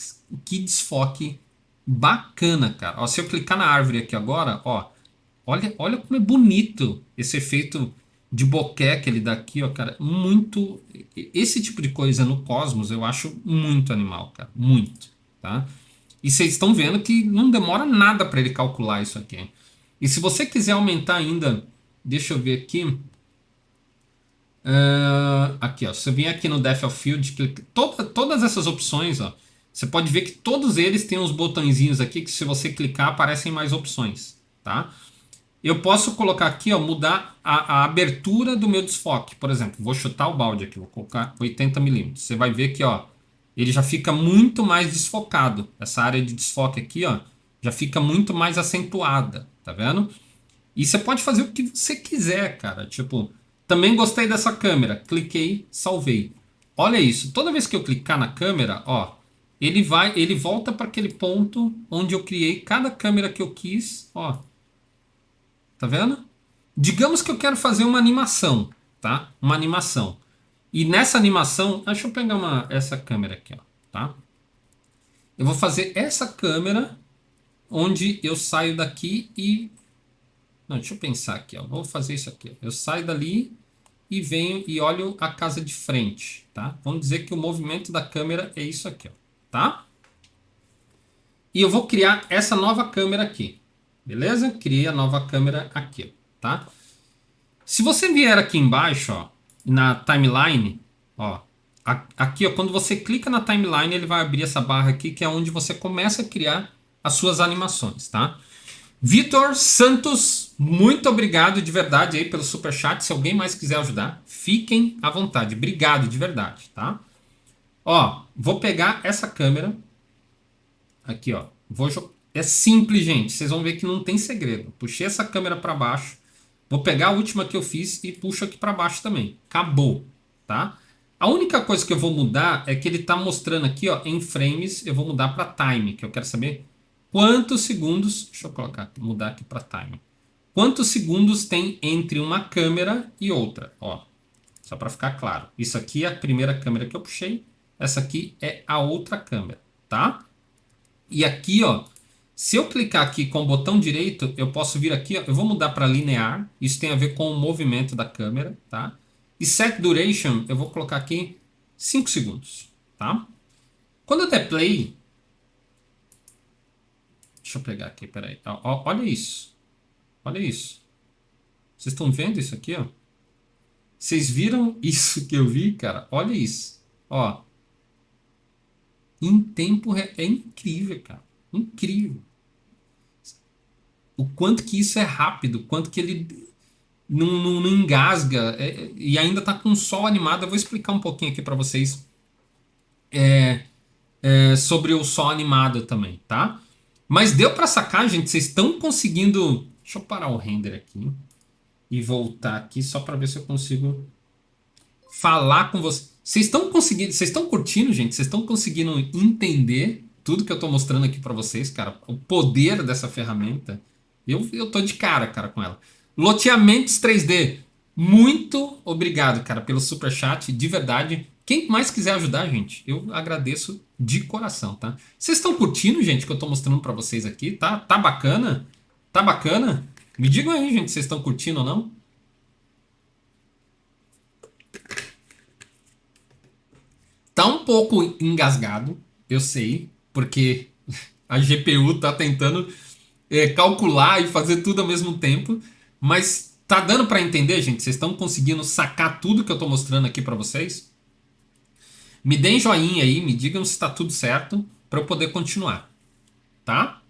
desfoque bacana, cara. Ó, se eu clicar na árvore aqui agora, ó, olha como é bonito esse efeito de bokeh que ele dá aqui, ó, cara. Muito. Esse tipo de coisa no Cosmos eu acho muito animal, cara. Muito, tá? E vocês estão vendo que não demora nada para ele calcular isso aqui. E se você quiser aumentar ainda, deixa eu ver aqui. Aqui, ó. Você vem aqui no Depth of Field, todas essas opções, ó. Você pode ver que todos eles têm uns botõezinhos aqui que se você clicar aparecem mais opções, tá? Eu posso colocar aqui, ó, mudar a abertura do meu desfoque. Por exemplo, vou chutar o balde aqui, vou colocar 80 milímetros. Você vai ver que, ó, ele já fica muito mais desfocado. Essa área de desfoque aqui, ó, já fica muito mais acentuada, tá vendo? E você pode fazer o que você quiser, cara. Tipo, também gostei dessa câmera. Cliquei, salvei. Olha isso. Toda vez que eu clicar na câmera, ó, ele volta para aquele ponto onde eu criei cada câmera que eu quis, ó. Tá vendo? Digamos que eu quero fazer uma animação, tá? Uma animação. E nessa animação, deixa eu pegar essa câmera aqui, ó, tá? Eu vou fazer essa câmera onde eu saio daqui e... Não, deixa eu pensar aqui, ó. Vou fazer isso aqui. Eu saio dali e venho e olho a casa de frente, tá? Vamos dizer que o movimento da câmera é isso aqui, ó, tá? E eu vou criar essa nova câmera aqui, beleza? Criei a nova câmera aqui, tá? Se você vier aqui embaixo, ó, na timeline, ó, aqui, ó, quando você clica na timeline, ele vai abrir essa barra aqui, que é onde você começa a criar as suas animações, tá? Vitor Santos, muito obrigado de verdade aí pelo superchat. Se alguém mais quiser ajudar, fiquem à vontade. Obrigado de verdade, tá? Ó, vou pegar essa câmera aqui, ó. É simples, gente. Vocês vão ver que não tem segredo. Puxei essa câmera para baixo. Vou pegar a última que eu fiz e puxo aqui para baixo também. Acabou, tá? A única coisa que eu vou mudar é que ele tá mostrando aqui, ó, em frames. Eu vou mudar para time, que eu quero saber quantos segundos. Deixa eu mudar aqui para time. Quantos segundos tem entre uma câmera e outra? Ó, só para ficar claro. Isso aqui é a primeira câmera que eu puxei. Essa aqui é a outra câmera, tá? E aqui, ó, se eu clicar aqui com o botão direito, eu posso vir aqui, ó, eu vou mudar para linear. Isso tem a ver com o movimento da câmera, tá? E set duration, eu vou colocar aqui 5 segundos, tá? Quando eu der play, deixa eu pegar aqui, peraí. Ó, olha isso. Olha isso. Vocês estão vendo isso aqui, ó? Vocês viram isso que eu vi, cara? Olha isso. Ó. Em tempo real. É incrível, cara. Incrível. O quanto que isso é rápido. O quanto que ele não engasga. E ainda tá com sol animado. Eu vou explicar um pouquinho aqui para vocês sobre o sol animado também, tá? Mas deu para sacar, gente? Vocês estão conseguindo... Deixa eu parar o render aqui. E voltar aqui só para ver se eu consigo falar com vocês. Vocês estão conseguindo, vocês estão curtindo, gente? Vocês estão conseguindo entender tudo que eu estou mostrando aqui para vocês, cara? O poder dessa ferramenta. Eu tô de cara, com ela. Loteamentos 3D. Muito obrigado, cara, pelo superchat, de verdade. Quem mais quiser ajudar, gente, eu agradeço de coração, tá? Vocês estão curtindo, gente, o que eu estou mostrando para vocês aqui? Tá bacana? Tá bacana? Me digam aí, gente, se vocês estão curtindo ou não. Tá um pouco engasgado, eu sei, porque a GPU tá tentando calcular e fazer tudo ao mesmo tempo, mas tá dando para entender, gente? Vocês estão conseguindo sacar tudo que eu tô mostrando aqui para vocês? Me deem joinha aí, me digam se tá tudo certo para eu poder continuar, tá?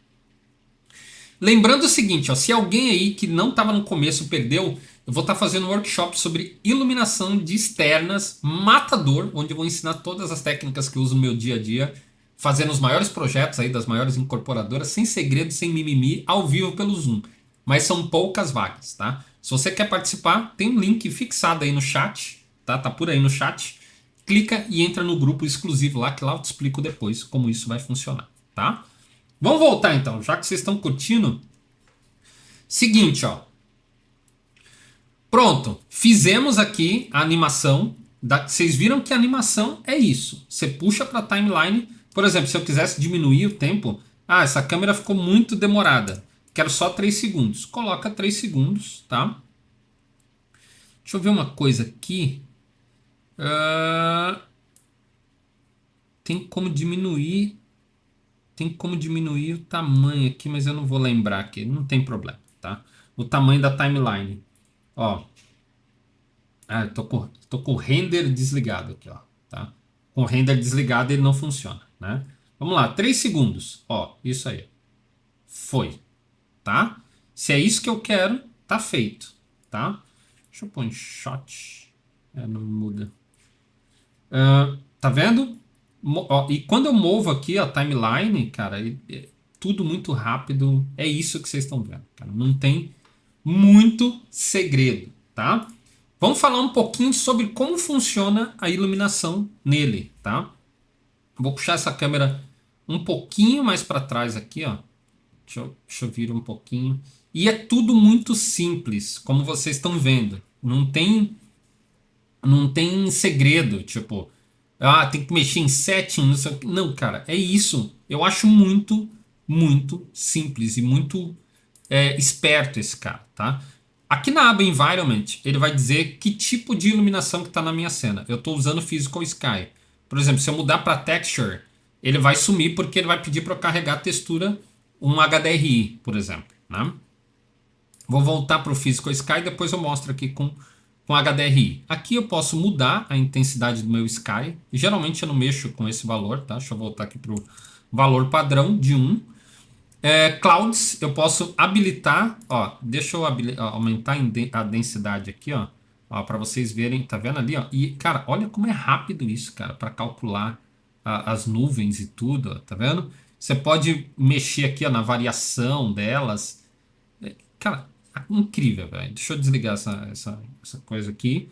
Lembrando o seguinte, ó, se alguém aí que não estava no começo perdeu, eu vou estar fazendo um workshop sobre iluminação de externas, matador, onde eu vou ensinar todas as técnicas que eu uso no meu dia a dia, fazendo os maiores projetos aí das maiores incorporadoras, sem segredo, sem mimimi, ao vivo pelo Zoom. Mas são poucas vagas, tá? Se você quer participar, tem um link fixado aí no chat, tá? Tá por aí no chat. Clica e entra no grupo exclusivo lá, que lá eu te explico depois como isso vai funcionar, tá? Vamos voltar então, já que vocês estão curtindo. Seguinte, ó. Pronto, fizemos aqui a animação. Vocês viram que a animação é isso. Você puxa para a timeline. Por exemplo, se eu quisesse diminuir o tempo. Ah, essa câmera ficou muito demorada. Quero só 3 segundos. Coloca 3 segundos, tá? Deixa eu ver uma coisa aqui. Tem como diminuir... Tem como diminuir o tamanho aqui, mas eu não vou lembrar aqui. Não tem problema, tá? O tamanho da timeline. Ó. Ah, eu tô com o render desligado aqui, ó. Tá? Com o render desligado ele não funciona, né? Vamos lá, 3 segundos. Ó, isso aí. Foi. Tá? Se é isso que eu quero, tá feito. Tá? Deixa eu pôr em shot. Não muda. Tá vendo? Ó, e quando eu movo aqui a timeline, cara, é tudo muito rápido. É isso que vocês estão vendo, cara. Não tem muito segredo, tá? Vamos falar um pouquinho sobre como funciona a iluminação nele, tá? Vou puxar essa câmera um pouquinho mais para trás aqui, ó. Deixa eu vir um pouquinho. E é tudo muito simples, como vocês estão vendo. Não tem segredo, tipo, tem que mexer em setting, não, cara, é isso. Eu acho muito, muito simples e muito esperto esse cara, tá? Aqui na aba Environment, ele vai dizer que tipo de iluminação que está na minha cena. Eu estou usando Physical Sky. Por exemplo, se eu mudar para Texture, ele vai sumir porque ele vai pedir para eu carregar a textura um HDRI, por exemplo, né? Vou voltar para o Physical Sky e depois eu mostro aqui com HDRI. Aqui eu posso mudar a intensidade do meu Sky. Geralmente eu não mexo com esse valor, tá? Deixa eu voltar aqui para o valor padrão de 1. Clouds, eu posso habilitar, ó, deixa eu aumentar a densidade aqui, ó para vocês verem, tá vendo ali, ó? E, cara, olha como é rápido isso, cara, para calcular as nuvens e tudo, ó, tá vendo? Você pode mexer aqui, ó, na variação delas. Cara, incrível, velho. Deixa eu desligar essa coisa aqui.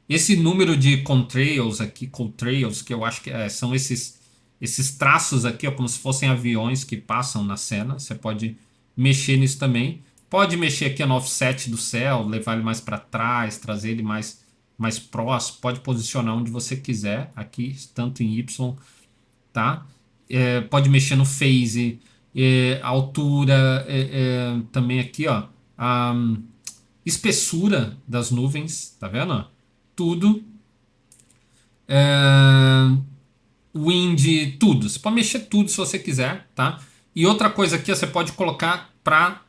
Esse número de contrails aqui, contrails, que eu acho que são esses traços aqui, ó, como se fossem aviões que passam na cena. Você pode mexer nisso também. Pode mexer aqui no offset do céu, levar ele mais para trás, trazer ele mais próximo. Pode posicionar onde você quiser, aqui, tanto em Y, tá? Pode mexer no phase, altura, também aqui, ó, a espessura das nuvens, tá vendo? Tudo. Wind, tudo. Você pode mexer tudo se você quiser, tá? E outra coisa aqui, você pode colocar para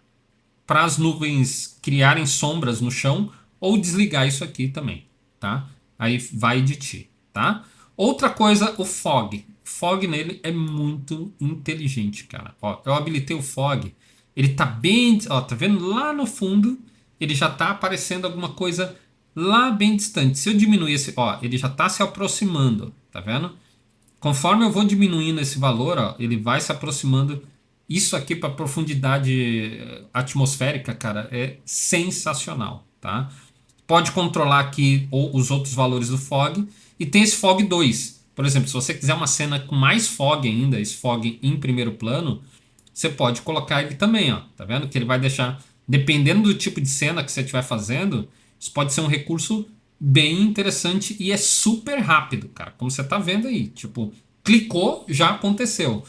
as nuvens criarem sombras no chão ou desligar isso aqui também, tá? Aí vai de ti, tá? Outra coisa, o fog. Fog nele é muito inteligente, cara. Ó, eu habilitei o fog. Ele tá bem, ó, tá vendo lá no fundo? Ele já tá aparecendo alguma coisa lá bem distante. Se eu diminuir esse, ó, ele já tá se aproximando, tá vendo? Conforme eu vou diminuindo esse valor, ó, ele vai se aproximando. Isso aqui para profundidade atmosférica, cara, é sensacional, tá? Pode controlar aqui os outros valores do fog. E tem esse fog 2. Por exemplo, se você quiser uma cena com mais fog ainda, esse fog em primeiro plano, você pode colocar ele também, ó. Tá vendo? Que ele vai deixar, dependendo do tipo de cena que você estiver fazendo, isso pode ser um recurso bem interessante e é super rápido, cara. Como você tá vendo aí. Tipo, clicou, já aconteceu.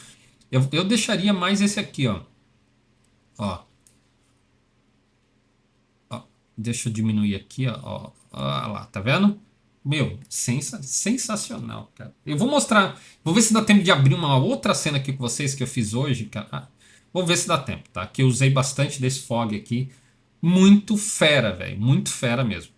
Eu deixaria mais esse aqui, ó. Ó. Deixa eu diminuir aqui, ó. Ó lá, tá vendo? Meu, sensacional, cara. Eu vou mostrar. Vou ver se dá tempo de abrir uma outra cena aqui com vocês que eu fiz hoje, cara. Vou ver se dá tempo, tá? Que eu usei bastante desse fog aqui. Muito fera, velho. Muito fera mesmo.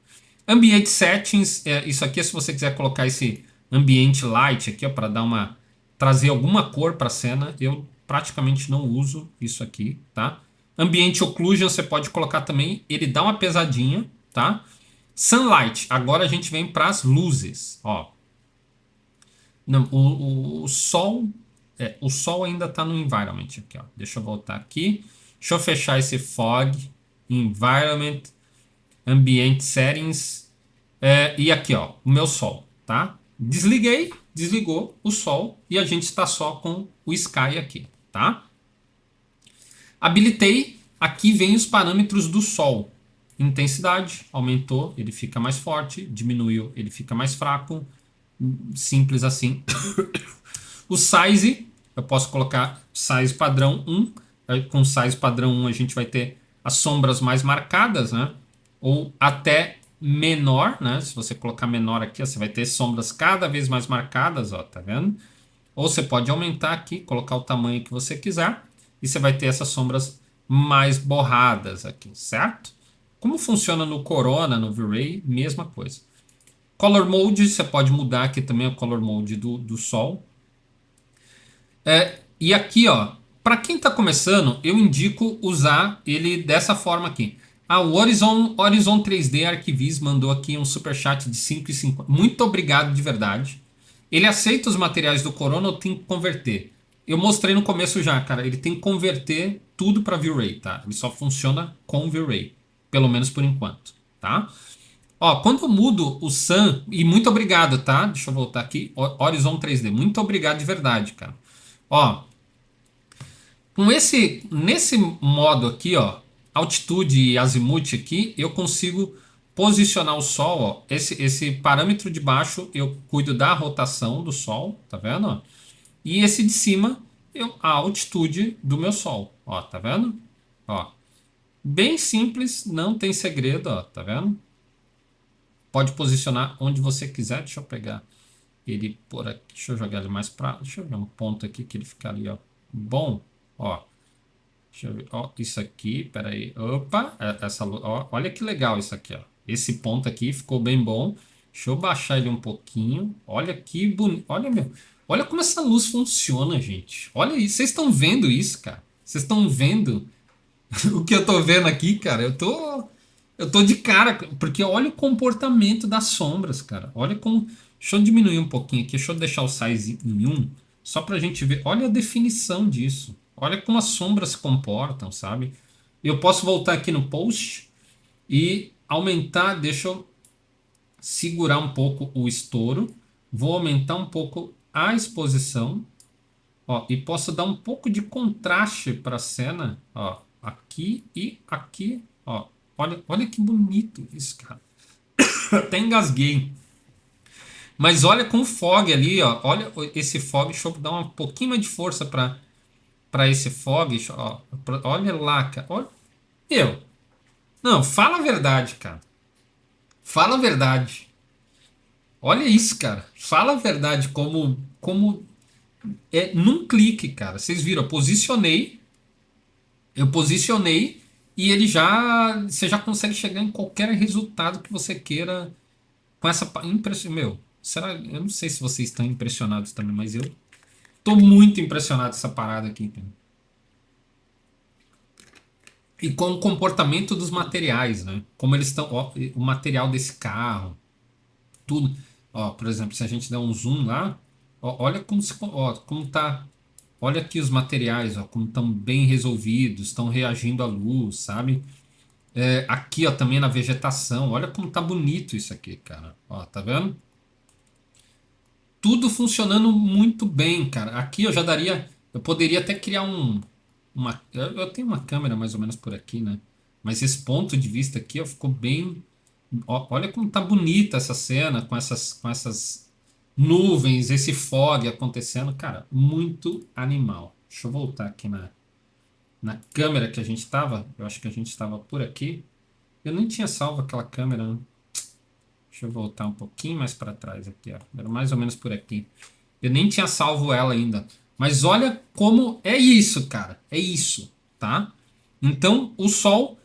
Ambient Settings. Isso aqui é se você quiser colocar esse ambiente light aqui, ó, para dar uma trazer alguma cor para a cena. Eu praticamente não uso isso aqui, tá? Ambiente Occlusion você pode colocar também. Ele dá uma pesadinha, tá? Sunlight. Agora a gente vem para as luzes, ó. Não, o sol... o sol ainda está no environment aqui, ó. Deixa eu voltar aqui. Deixa eu fechar esse fog. Environment. Ambient Settings. E aqui, ó. O meu sol, tá? Desliguei, desligou o sol e a gente está só com o sky aqui, tá? Habilitei, aqui vem os parâmetros do sol. Intensidade, aumentou, ele fica mais forte, diminuiu, ele fica mais fraco, simples assim. O size, eu posso colocar size padrão 1, com size padrão 1 a gente vai ter as sombras mais marcadas, né? Ou até menor, né? Se você colocar menor aqui, você vai ter sombras cada vez mais marcadas, ó, tá vendo? Ou você pode aumentar aqui, colocar o tamanho que você quiser, e você vai ter essas sombras mais borradas aqui, certo? Como funciona no Corona, no V-Ray, mesma coisa. Color Mode, você pode mudar aqui também o Color Mode do Sol. E aqui, ó, para quem está começando, eu indico usar ele dessa forma aqui. O Horizon 3D Arquivis mandou aqui um superchat de 5,50. Muito obrigado de verdade. Ele aceita os materiais do Corona ou tem que converter? Eu mostrei no começo já, cara. Ele tem que converter tudo para V-Ray, tá? Ele só funciona com V-Ray. Pelo menos por enquanto, tá? Ó, quando eu mudo o Sun... E muito obrigado, tá? Deixa eu voltar aqui. Horizon 3D. Muito obrigado de verdade, cara. Ó, nesse modo aqui, ó, altitude e azimuth aqui, eu consigo posicionar o Sol, ó, esse parâmetro de baixo eu cuido da rotação do Sol, tá vendo? E esse de cima a altitude do meu sol. Ó, tá vendo? Ó, bem simples, não tem segredo, ó, tá vendo? Pode posicionar onde você quiser. Deixa eu pegar ele por aqui. Deixa eu jogar ele mais para. Deixa eu ver um ponto aqui que ele fica ali, ó. Bom, ó. Deixa eu ver. Ó, isso aqui, peraí. Opa, essa luz. Ó, olha que legal isso aqui, ó. Esse ponto aqui ficou bem bom. Deixa eu baixar ele um pouquinho. Olha que bonito. Olha, meu. Olha como essa luz funciona, gente. Olha isso. Vocês estão vendo isso, cara? Vocês estão vendo o que eu tô vendo aqui, cara? Eu tô de cara, porque olha o comportamento das sombras, cara. Olha como. Deixa eu diminuir um pouquinho aqui. Deixa eu deixar o size em um, só pra gente ver. Olha a definição disso. Olha como as sombras se comportam, sabe? Eu posso voltar aqui no post e aumentar. Deixa eu segurar um pouco o estouro. Vou aumentar um pouco a exposição. Ó, e posso dar um pouco de contraste para a cena, ó, aqui e aqui, ó. Olha que bonito isso, cara. Até engasguei. Mas olha com o fog ali, ó. Olha esse fog. Deixa eu dar um pouquinho mais de força para esse fog. Ó, olha lá, cara. Olha. Eu. Não, fala a verdade, cara. Fala a verdade. Olha isso, cara. Fala a verdade como é num clique, cara. Vocês viram, eu posicionei e ele já, você já consegue chegar em qualquer resultado que você queira com essa impressão. Meu, será? Eu não sei se vocês estão impressionados também, mas eu tô muito impressionado com essa parada aqui, cara. E com o comportamento dos materiais, né? Como eles estão, ó, o material desse carro, tudo. Ó, por exemplo, se a gente der um zoom lá, ó, olha como tá. Olha aqui os materiais, ó, como estão bem resolvidos, estão reagindo à luz, sabe? É, aqui, ó, também na vegetação. Olha como tá bonito isso aqui, cara. Ó, tá vendo? Tudo funcionando muito bem, cara. Aqui eu já daria. Eu poderia até criar eu tenho uma câmera mais ou menos por aqui, né? Mas esse ponto de vista aqui, ó, ficou bem. Olha como tá bonita essa cena com essas nuvens, esse fog acontecendo, cara, muito animal. Deixa eu voltar aqui na câmera que a gente estava. Eu acho que a gente estava por aqui. Eu nem tinha salvo aquela câmera, né? Deixa eu voltar um pouquinho mais para trás aqui, ó. Era mais ou menos por aqui. Eu nem tinha salvo ela ainda. Mas olha como é isso, cara. É isso, tá? Então, o sol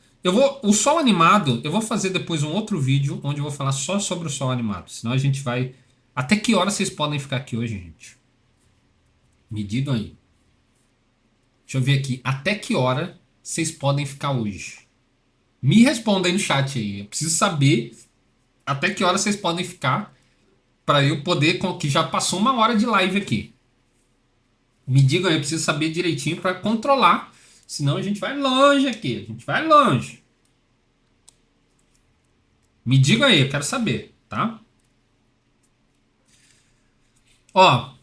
animado, eu vou fazer depois um outro vídeo onde eu vou falar só sobre o sol animado. Senão a gente vai. Até que hora vocês podem ficar aqui hoje, gente? Me digam aí. Deixa eu ver aqui. Até que hora vocês podem ficar hoje? Me responda aí no chat aí. Eu preciso saber até que hora vocês podem ficar para eu poder, que já passou uma hora de live aqui. Me digam aí, eu preciso saber direitinho para controlar, senão a gente vai longe aqui, a gente vai longe. Me digam aí, eu quero saber, tá? Ó,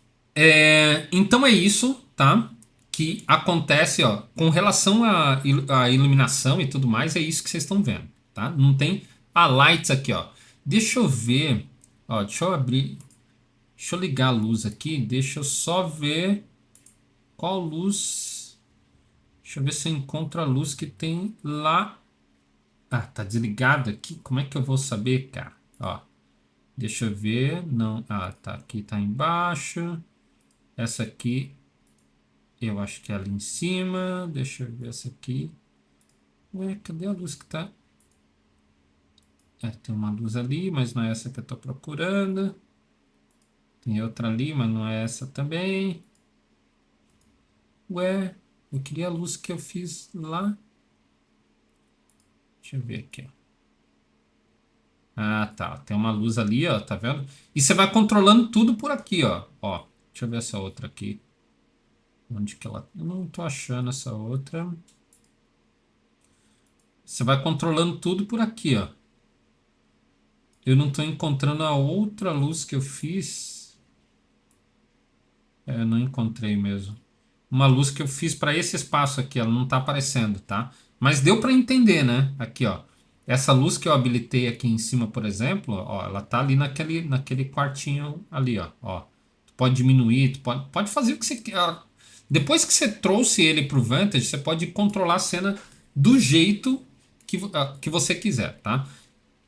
então é isso, tá? Que acontece, ó, com relação à iluminação e tudo mais, é isso que vocês estão vendo, tá? Não tem a lights aqui, ó. Deixa eu ver, ó, deixa eu abrir, deixa eu ligar a luz aqui, deixa eu só ver qual luz. Deixa eu ver se eu encontro a luz que tem lá. Ah, tá desligado aqui. Como é que eu vou saber, cara? Ó, deixa eu ver. Não, tá aqui, tá embaixo. Essa aqui, eu acho que é ali em cima. Deixa eu ver essa aqui. Ué, cadê a luz que tá? Tem uma luz ali, mas não é essa que eu tô procurando. Tem outra ali, mas não é essa também. Ué, eu queria a luz que eu fiz lá. Deixa eu ver aqui, ó. Ah, tá. Tem uma luz ali, ó, tá vendo? E você vai controlando tudo por aqui, ó. Ó, deixa eu ver essa outra aqui. Onde que ela... Eu não tô achando essa outra. Você vai controlando tudo por aqui, ó. Eu não tô encontrando a outra luz que eu fiz. Eu não encontrei mesmo. Uma luz que eu fiz para esse espaço aqui, ela não tá aparecendo, tá? Mas deu para entender, né? Aqui, ó. Essa luz que eu habilitei aqui em cima, por exemplo, ó, ela tá ali naquele quartinho ali, ó. Tu pode diminuir, tu pode fazer o que você quer. Depois que você trouxe ele para o Vantage, você pode controlar a cena do jeito que você quiser, tá?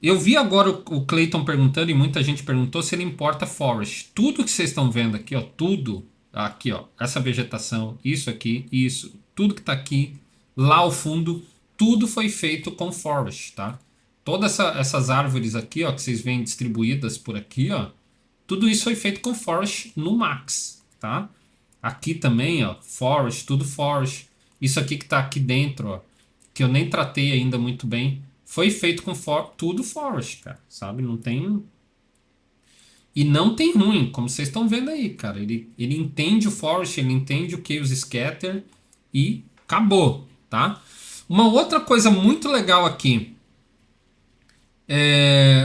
Eu vi agora o Clayton perguntando, e muita gente perguntou se ele importa Forest. Tudo que vocês estão vendo aqui, ó, tudo aqui, ó, essa vegetação, isso aqui, isso, tudo que está aqui, lá ao fundo, tudo foi feito com Forest, tá? Todas essas árvores aqui, ó, que vocês veem distribuídas por aqui, ó, tudo isso foi feito com Forest no Max, tá? Aqui também, ó, Forest, tudo Forest. Isso aqui que está aqui dentro, ó, que eu nem tratei ainda muito bem, foi feito com tudo Forest, cara, sabe? Não tem. E não tem ruim, como vocês estão vendo aí, cara. Ele entende o Forest, ele entende o Chaos Scatter e acabou, tá? Uma outra coisa muito legal aqui.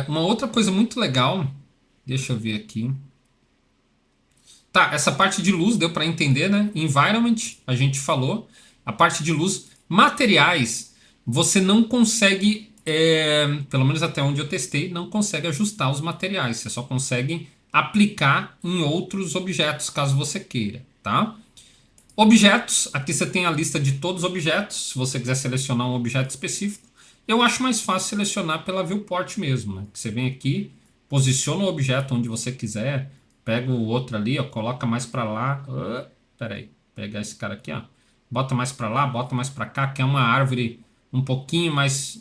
Uma outra coisa muito legal. Deixa eu ver aqui. Tá, essa parte de luz deu para entender, né? Environment, a gente falou. A parte de luz. Materiais, você não consegue, pelo menos até onde eu testei, não consegue ajustar os materiais. Você só consegue aplicar em outros objetos, caso você queira, tá? Objetos, aqui você tem a lista de todos os objetos. Se você quiser selecionar um objeto específico, eu acho mais fácil selecionar pela viewport mesmo, né? Você vem aqui, posiciona o objeto onde você quiser, pega o outro ali, ó, coloca mais para lá. Pera aí, pegar esse cara aqui, ó, bota mais para lá, bota mais para cá, que é uma árvore um pouquinho mais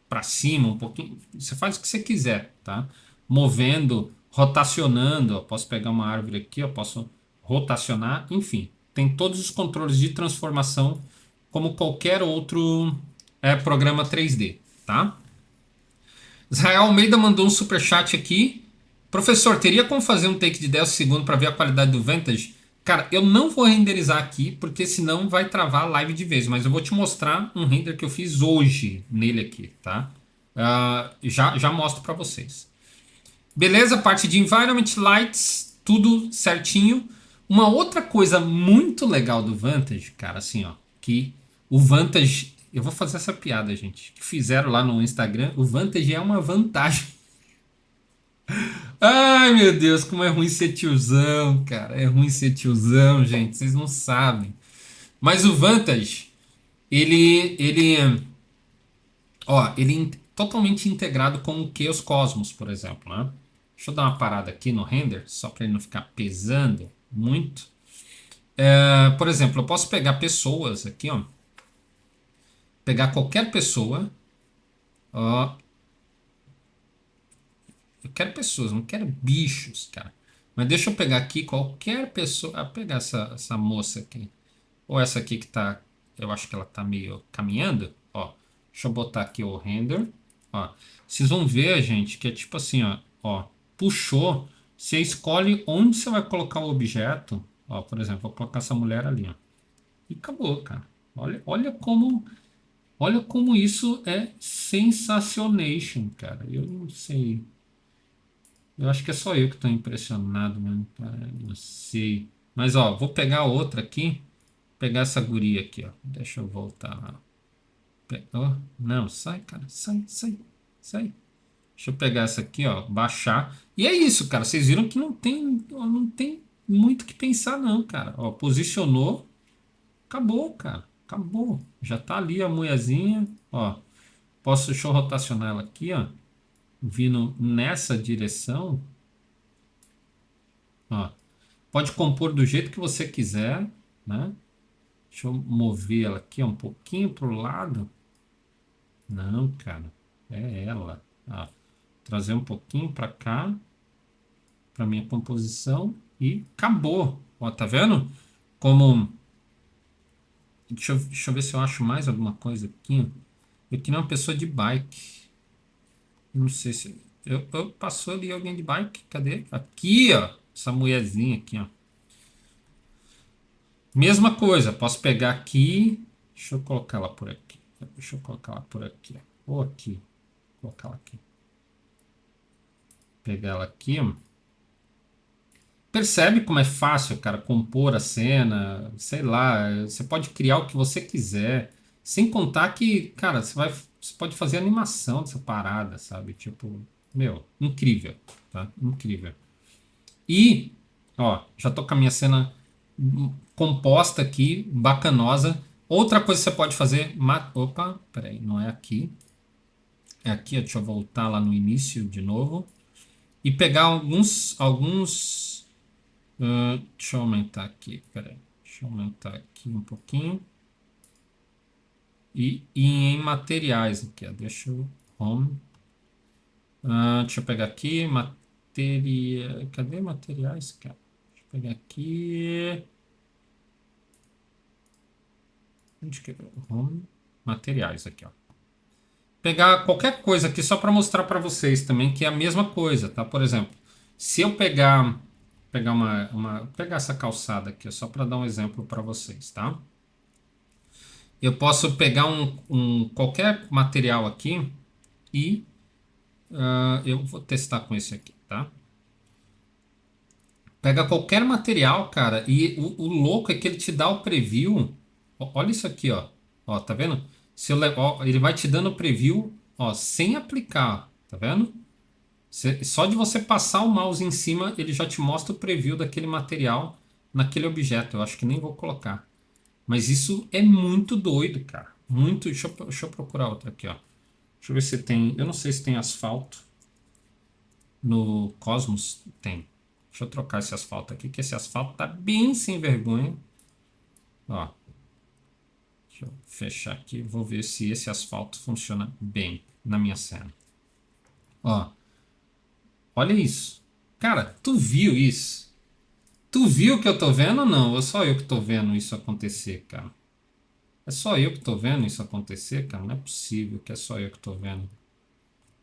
para cima, um pouquinho. Você faz o que você quiser, tá? Movendo, rotacionando, ó, posso pegar uma árvore aqui, eu posso rotacionar, enfim, tem todos os controles de transformação como qualquer outro programa 3D, tá? Israel Almeida mandou um superchat aqui. Professor, teria como fazer um take de 10 segundos para ver a qualidade do Vantage? Cara, eu não vou renderizar aqui, porque senão vai travar a live de vez. Mas eu vou te mostrar um render que eu fiz hoje nele aqui, tá? Já mostro para vocês. Beleza, parte de Environment Lights, tudo certinho. Uma outra coisa muito legal do Vantage, cara, assim, ó, que o Vantage, eu vou fazer essa piada, gente, que fizeram lá no Instagram, o Vantage é uma vantagem. Ai, meu Deus, como é ruim ser tiozão, cara, é ruim ser tiozão, gente, vocês não sabem. Mas o Vantage, ele totalmente integrado com o Chaos Cosmos, por exemplo, né? Deixa eu dar uma parada aqui no render, só para ele não ficar pesando muito. Por exemplo, eu posso pegar pessoas aqui, ó. Pegar qualquer pessoa. Ó, eu quero pessoas, não quero bichos, cara. Mas deixa eu pegar aqui qualquer pessoa. Pegar essa moça aqui. Ou essa aqui que tá. Eu acho que ela tá meio caminhando. Ó, deixa eu botar aqui o render. Ó, vocês vão ver, gente, que é tipo assim, ó, puxou. Você escolhe onde você vai colocar o objeto. Ó, por exemplo, vou colocar essa mulher ali, ó. E acabou, cara. Olha como isso é sensacionation, cara. Eu não sei. Eu acho que é só eu que estou impressionado, mano. Cara. Não sei. Mas ó, vou pegar outra aqui. Pegar essa guria aqui, ó. Deixa eu voltar lá. Ó, não, sai, cara. Sai. Deixa eu pegar essa aqui, ó. Baixar. E é isso, cara. Vocês viram que não tem muito o que pensar, não, cara. Ó, posicionou. Acabou, cara. Acabou. Já tá ali a mulherzinha. Ó. Deixa eu rotacionar ela aqui, ó. Vindo nessa direção. Ó. Pode compor do jeito que você quiser, né? Deixa eu mover ela aqui ó, um pouquinho pro lado. Não, cara. É ela. Ó. Trazer um pouquinho para cá. Para minha composição. E acabou. Ó, tá vendo? Como... Deixa eu ver se eu acho mais alguma coisa aqui. Eu queria uma pessoa de bike. Não sei se... passou ali alguém de bike. Cadê? Aqui, ó. Essa mulherzinha aqui, ó. Mesma coisa. Posso pegar aqui. Deixa eu colocar ela por aqui. Deixa eu colocar ela por aqui. Ó. Ou aqui. Vou colocar ela aqui. Pegar ela aqui, ó. Percebe como é fácil, cara, compor a cena, sei lá, você pode criar o que você quiser, sem contar que, cara, você pode fazer animação dessa parada, sabe? Tipo, meu, incrível, tá? Incrível. E, ó, já tô com a minha cena composta aqui, bacanosa. Outra coisa que você pode fazer... Opa, peraí, não é aqui. É aqui, ó, deixa eu voltar lá no início de novo. E pegar deixa eu aumentar aqui, peraí. Deixa eu aumentar aqui um pouquinho. E em materiais aqui, ó. Deixa eu... Home. Deixa eu pegar aqui. Cadê materiais, cara? Deixa eu pegar aqui. Onde que é? Home. Materiais aqui, ó. Pegar qualquer coisa aqui só para mostrar para vocês também que é a mesma coisa, tá? Por exemplo, se eu pegar pegar essa calçada aqui, só para dar um exemplo para vocês, tá? Eu posso pegar qualquer material aqui e eu vou testar com esse aqui, tá? Pega qualquer material, cara, e o louco é que ele te dá o preview. Olha isso aqui, ó. Ó, tá vendo? Ele vai te dando o preview, ó, sem aplicar, tá vendo? Só de você passar o mouse em cima, ele já te mostra o preview daquele material naquele objeto. Eu acho que nem vou colocar. Mas isso é muito doido, cara. Muito. Deixa eu procurar outra aqui, ó. Deixa eu ver se tem. Eu não sei se tem asfalto. No Cosmos tem. Deixa eu trocar esse asfalto aqui, que esse asfalto tá bem sem vergonha. Ó. Deixa eu fechar aqui. Vou ver se esse asfalto funciona bem na minha cena. Ó. Olha isso. Cara, tu viu isso? Tu viu o que eu tô vendo ou não? Ou só eu que tô vendo isso acontecer, cara? É só eu que tô vendo isso acontecer, cara? Não é possível que é só eu que tô vendo.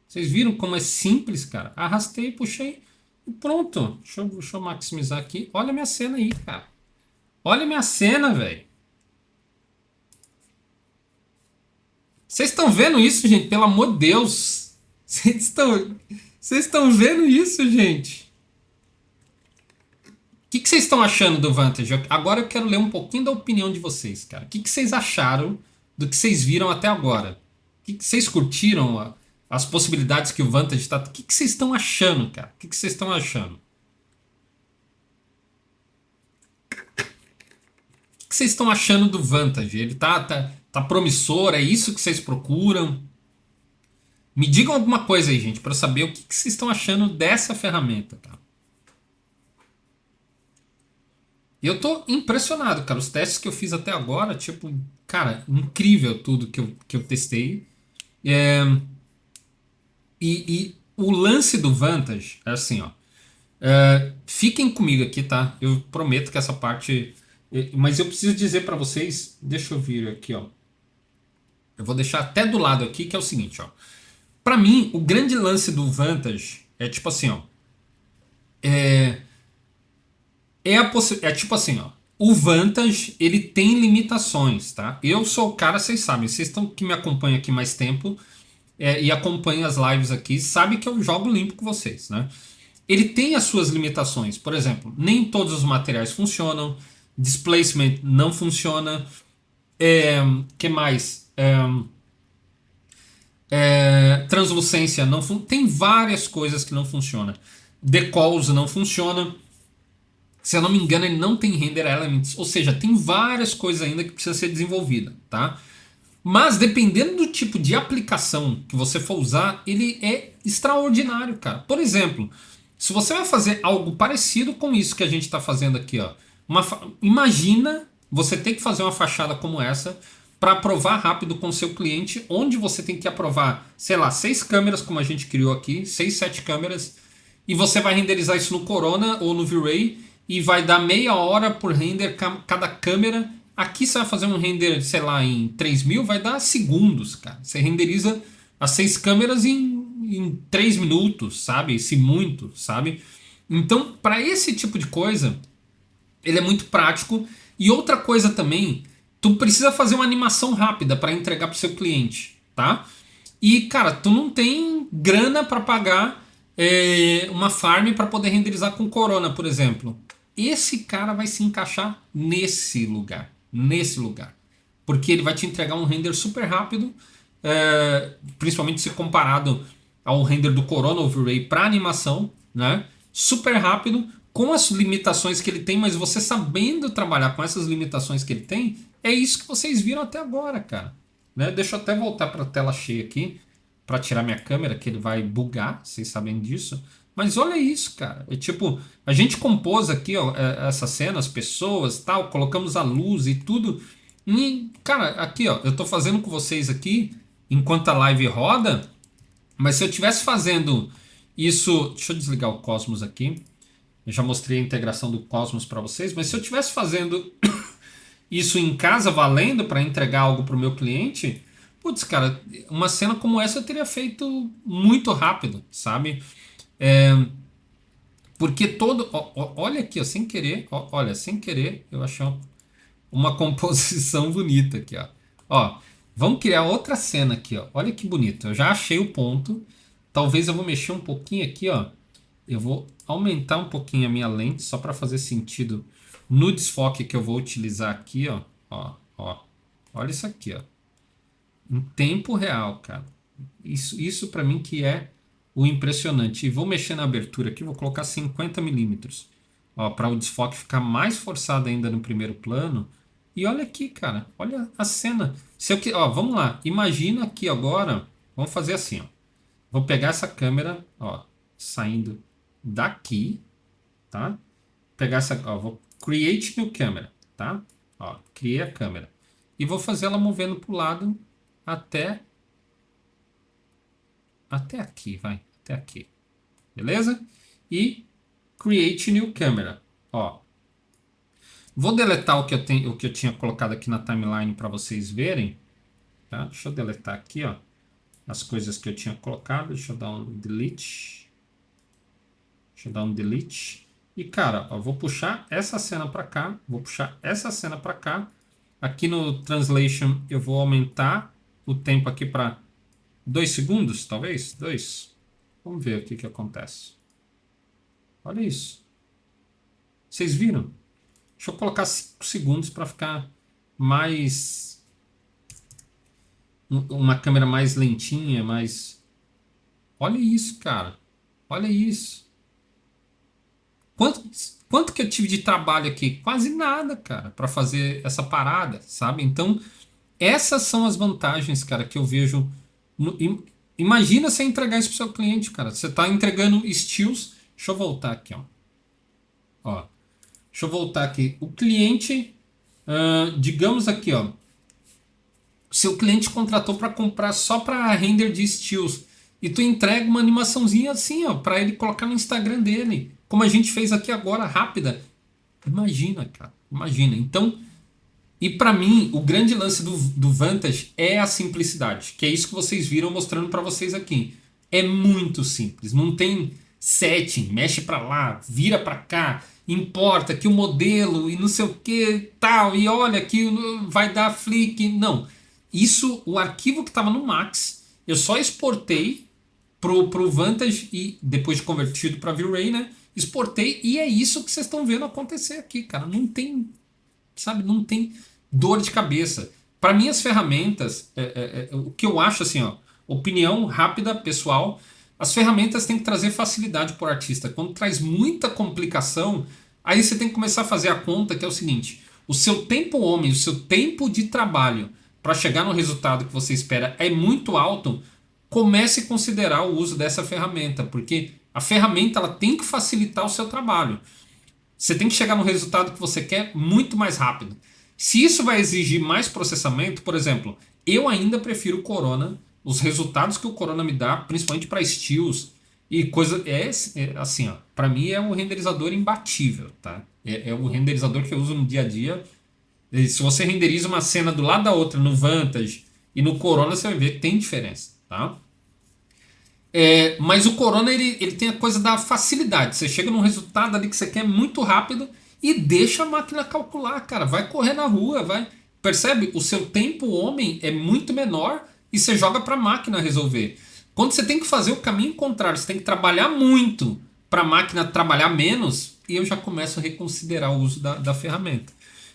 Vocês viram como é simples, cara? Arrastei, puxei e pronto. Deixa eu maximizar aqui. Olha a minha cena aí, cara. Olha a minha cena, velho. Vocês estão vendo isso, gente? Pelo amor de Deus. Vocês estão vendo isso, gente? O que vocês estão achando do Vantage? Agora eu quero ler um pouquinho da opinião de vocês, cara. O que vocês acharam do que vocês viram até agora? O que vocês curtiram? As possibilidades que o Vantage está... O que vocês estão achando, cara? O que vocês estão achando? O que vocês estão achando do Vantage? Ele tá promissor? É isso que vocês procuram? Me digam alguma coisa aí, gente, para eu saber o que vocês estão achando dessa ferramenta, cara. Eu tô impressionado, cara. Os testes que eu fiz até agora, tipo, cara, incrível tudo que eu testei. E o lance do Vantage é assim, ó. Fiquem comigo aqui, tá? Eu prometo que essa parte... Mas eu preciso dizer para vocês... Deixa eu vir aqui, ó. Eu vou deixar até do lado aqui, que é o seguinte, ó. Para mim, o grande lance do Vantage é tipo assim, ó. É tipo assim, ó. O Vantage, ele tem limitações, tá? Eu sou o cara, vocês sabem. Vocês estão que me acompanham aqui mais tempo e acompanham as lives aqui, sabem que eu jogo limpo com vocês, né? Ele tem as suas limitações. Por exemplo, nem todos os materiais funcionam. Displacement não funciona. Que mais? Translucência não funciona. Tem várias coisas que não funcionam. Decals não funciona. Se eu não me engano, ele não tem render elements. Ou seja, tem várias coisas ainda que precisa ser desenvolvida, tá? Mas dependendo do tipo de aplicação que você for usar, ele é extraordinário, cara. Por exemplo, se você vai fazer algo parecido com isso que a gente está fazendo aqui, ó. Imagina você ter que fazer uma fachada como essa para aprovar rápido com o seu cliente, onde você tem que aprovar, sei lá, 6 câmeras, como a gente criou aqui, 6, 7 câmeras, e você vai renderizar isso no Corona ou no V-Ray, e vai dar meia hora por render cada câmera. Aqui você vai fazer um render, sei lá, em 3000, vai dar segundos, cara. Você renderiza as 6 câmeras em 3 minutos, sabe? Se muito, sabe? Então, para esse tipo de coisa, ele é muito prático. E outra coisa também, tu precisa fazer uma animação rápida para entregar para o seu cliente, tá? E, cara, tu não tem grana para pagar uma farm para poder renderizar com Corona, por exemplo. Esse cara vai se encaixar nesse lugar. Nesse lugar. Porque ele vai te entregar um render super rápido, principalmente se comparado ao render do Corona Overlay para animação, né? Super rápido, com as limitações que ele tem, mas você sabendo trabalhar com essas limitações que ele tem, é isso que vocês viram até agora, cara. Né? Deixa eu até voltar para a tela cheia aqui, para tirar minha câmera, que ele vai bugar, vocês sabem disso. Mas olha isso, cara. É tipo, a gente compôs aqui ó, essa cena, as pessoas, tal, colocamos a luz e tudo. E, cara, aqui ó, eu tô fazendo com vocês aqui, enquanto a live roda, mas se eu tivesse fazendo isso, deixa eu desligar o Cosmos aqui. Eu já mostrei a integração do Cosmos para vocês, mas se eu estivesse fazendo isso em casa, valendo para entregar algo para o meu cliente, putz, cara, uma cena como essa eu teria feito muito rápido, sabe? É, porque todo. Olha aqui, ó, sem querer, olha, sem querer, eu achei uma composição bonita aqui, ó. Ó, vamos criar outra cena aqui, ó. Olha que bonito. Eu já achei o ponto. Talvez eu vou mexer um pouquinho aqui, ó. Eu vou aumentar um pouquinho a minha lente só para fazer sentido no desfoque que eu vou utilizar aqui, ó. Ó. Olha isso aqui, ó. Em tempo real, cara. Isso para mim que é o impressionante. E vou mexer na abertura aqui, vou colocar 50 milímetros. Ó, para o desfoque ficar mais forçado ainda no primeiro plano. E olha aqui, cara. Olha a cena. Se eu, ó, vamos lá. Imagina aqui agora. Vamos fazer assim, ó. Vou pegar essa câmera, ó, saindo daqui, tá? Pegar essa, ó, vou create new camera, tá? Ó, criei a câmera e vou fazer ela movendo para o lado até aqui, vai, até aqui, beleza? E create new camera, ó. Vou deletar o que eu tenho, o que eu tinha colocado aqui na timeline para vocês verem, tá? Deixa eu deletar aqui, ó, as coisas que eu tinha colocado. Deixa eu dar um delete. Deixa eu dar um delete. E, cara, ó, vou puxar essa cena para cá. Vou puxar essa cena para cá. Aqui no Translation eu vou aumentar o tempo aqui para 2 segundos, talvez? 2. Vamos ver o que acontece. Olha isso. Vocês viram? Deixa eu colocar 5 segundos para ficar mais... uma câmera mais lentinha, mais... Olha isso, cara. Olha isso. Quanto que eu tive de trabalho aqui? Quase nada, cara, para fazer essa parada, sabe? Então, essas são as vantagens, cara, que eu vejo. Imagina você entregar isso pro seu cliente, cara. Você tá entregando steals. Deixa eu voltar aqui, ó. Deixa eu voltar aqui. O cliente, digamos aqui, ó. Seu cliente contratou para comprar só para render de steals e tu entrega uma animaçãozinha assim, ó, para ele colocar no Instagram dele, como a gente fez aqui agora, rápida. Imagina, cara, imagina. Então, e para mim, o grande lance do Vantage é a simplicidade, que é isso que vocês viram mostrando para vocês aqui. É muito simples, não tem setting, mexe para lá, vira para cá, importa que o modelo e não sei o que, tal, e olha que vai dar flick, não. Isso, o arquivo que estava no Max, eu só exportei pro Vantage e depois de convertido para V-Ray, né? Exportei e é isso que vocês estão vendo acontecer aqui, cara. Não tem, sabe, não tem dor de cabeça. Para mim, as ferramentas, o que eu acho assim, ó, opinião rápida, pessoal, as ferramentas têm que trazer facilidade para o artista. Quando traz muita complicação, aí você tem que começar a fazer a conta, que é o seguinte: o seu tempo homem, o seu tempo de trabalho para chegar no resultado que você espera é muito alto. Comece a considerar o uso dessa ferramenta, porque a ferramenta ela tem que facilitar o seu trabalho. Você tem que chegar no resultado que você quer muito mais rápido. Se isso vai exigir mais processamento, por exemplo, eu ainda prefiro o Corona, os resultados que o Corona me dá, principalmente para steals e coisa, assim, ó, para mim é um renderizador imbatível, tá? É o renderizador que eu uso no dia a dia. E se você renderiza uma cena do lado da outra no Vantage e no Corona, você vai ver que tem diferença, tá? Mas o Corona ele tem a coisa da facilidade. Você chega num resultado ali que você quer muito rápido e deixa a máquina calcular, cara. Vai correr na rua, vai. Percebe? O seu tempo homem é muito menor e você joga para a máquina resolver. Quando você tem que fazer o caminho contrário, você tem que trabalhar muito para a máquina trabalhar menos, e eu já começo a reconsiderar o uso da ferramenta.